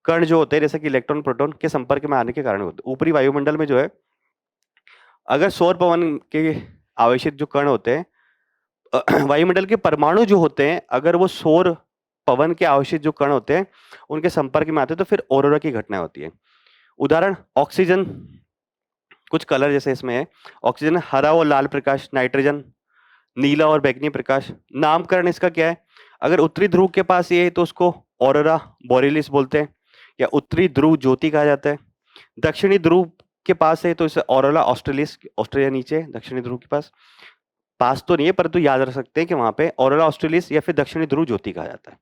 कण जो होते हैं, जैसे कि इलेक्ट्रॉन प्रोटॉन के संपर्क में आने के कारण होते हैं। ऊपरी वायुमंडल में जो है, अगर सौर पवन के आवेशित जो कण होते हैं, वायुमंडल के परमाणु जो होते हैं, अगर वो सौर पवन के आवेशित जो कण होते हैं उनके संपर्क में आते हैं तो फिर ऑरोरा की घटना होती है। उदाहरण ऑक्सीजन, कुछ कलर जैसे इसमें है, ऑक्सीजन हरा और लाल प्रकाश, नाइट्रोजन नीला और बैंगनी प्रकाश। नामकरण इसका क्या है? अगर उत्तरी ध्रुव के पास ये है तो उसको ऑरोरा बोरेलिस बोलते हैं, या उत्तरी ध्रुव ज्योति कहा जाता है। दक्षिणी ध्रुव के पास है तो इसे ऑरोरा ऑस्ट्रेलिस, ऑस्ट्रेलिया नीचे है, दक्षिणी ध्रुव के पास तो नहीं है, परंतु याद रख सकते हैं कि वहां पे ऑरोरा ऑस्ट्रेलिस या फिर दक्षिणी ध्रुव ज्योति कहा जाता है।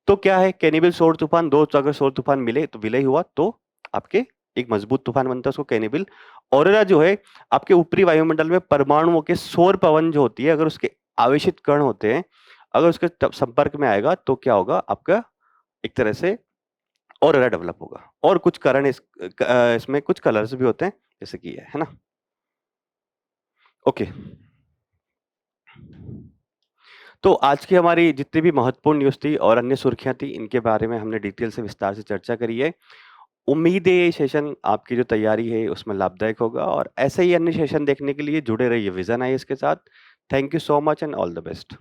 तो क्या है? कैनिबल सौर तूफान, दो अगर सौर तूफान मिले तो विलय हुआ तो आपके एक मजबूत तूफान बनता है, उसको कैनिबल। ऑरोरा जो है आपके ऊपरी वायुमंडल में परमाणुओं के सौर पवन जो होती है, अगर उसके आवेशित कण होते हैं, अगर उसके संपर्क में आएगा तो क्या होगा? आपका एक तरह से ऑरोरा डेवलप होगा। और कुछ कारण इसमें कुछ कलर्स भी होते हैं, जैसे कि ये है ना। ओके, तो आज की हमारी जितनी भी महत्वपूर्ण न्यूज़ थी और अन्य सुर्खियां थी, इनके बारे में हमने डिटेल से विस्तार से चर्चा करी है। उम्मीद है ये सेशन आपकी जो तैयारी है उसमें लाभदायक होगा, और ऐसे ही अन्य सेशन देखने के लिए जुड़े रहिए विजन आईएएस के साथ। Thank you so much and all the best.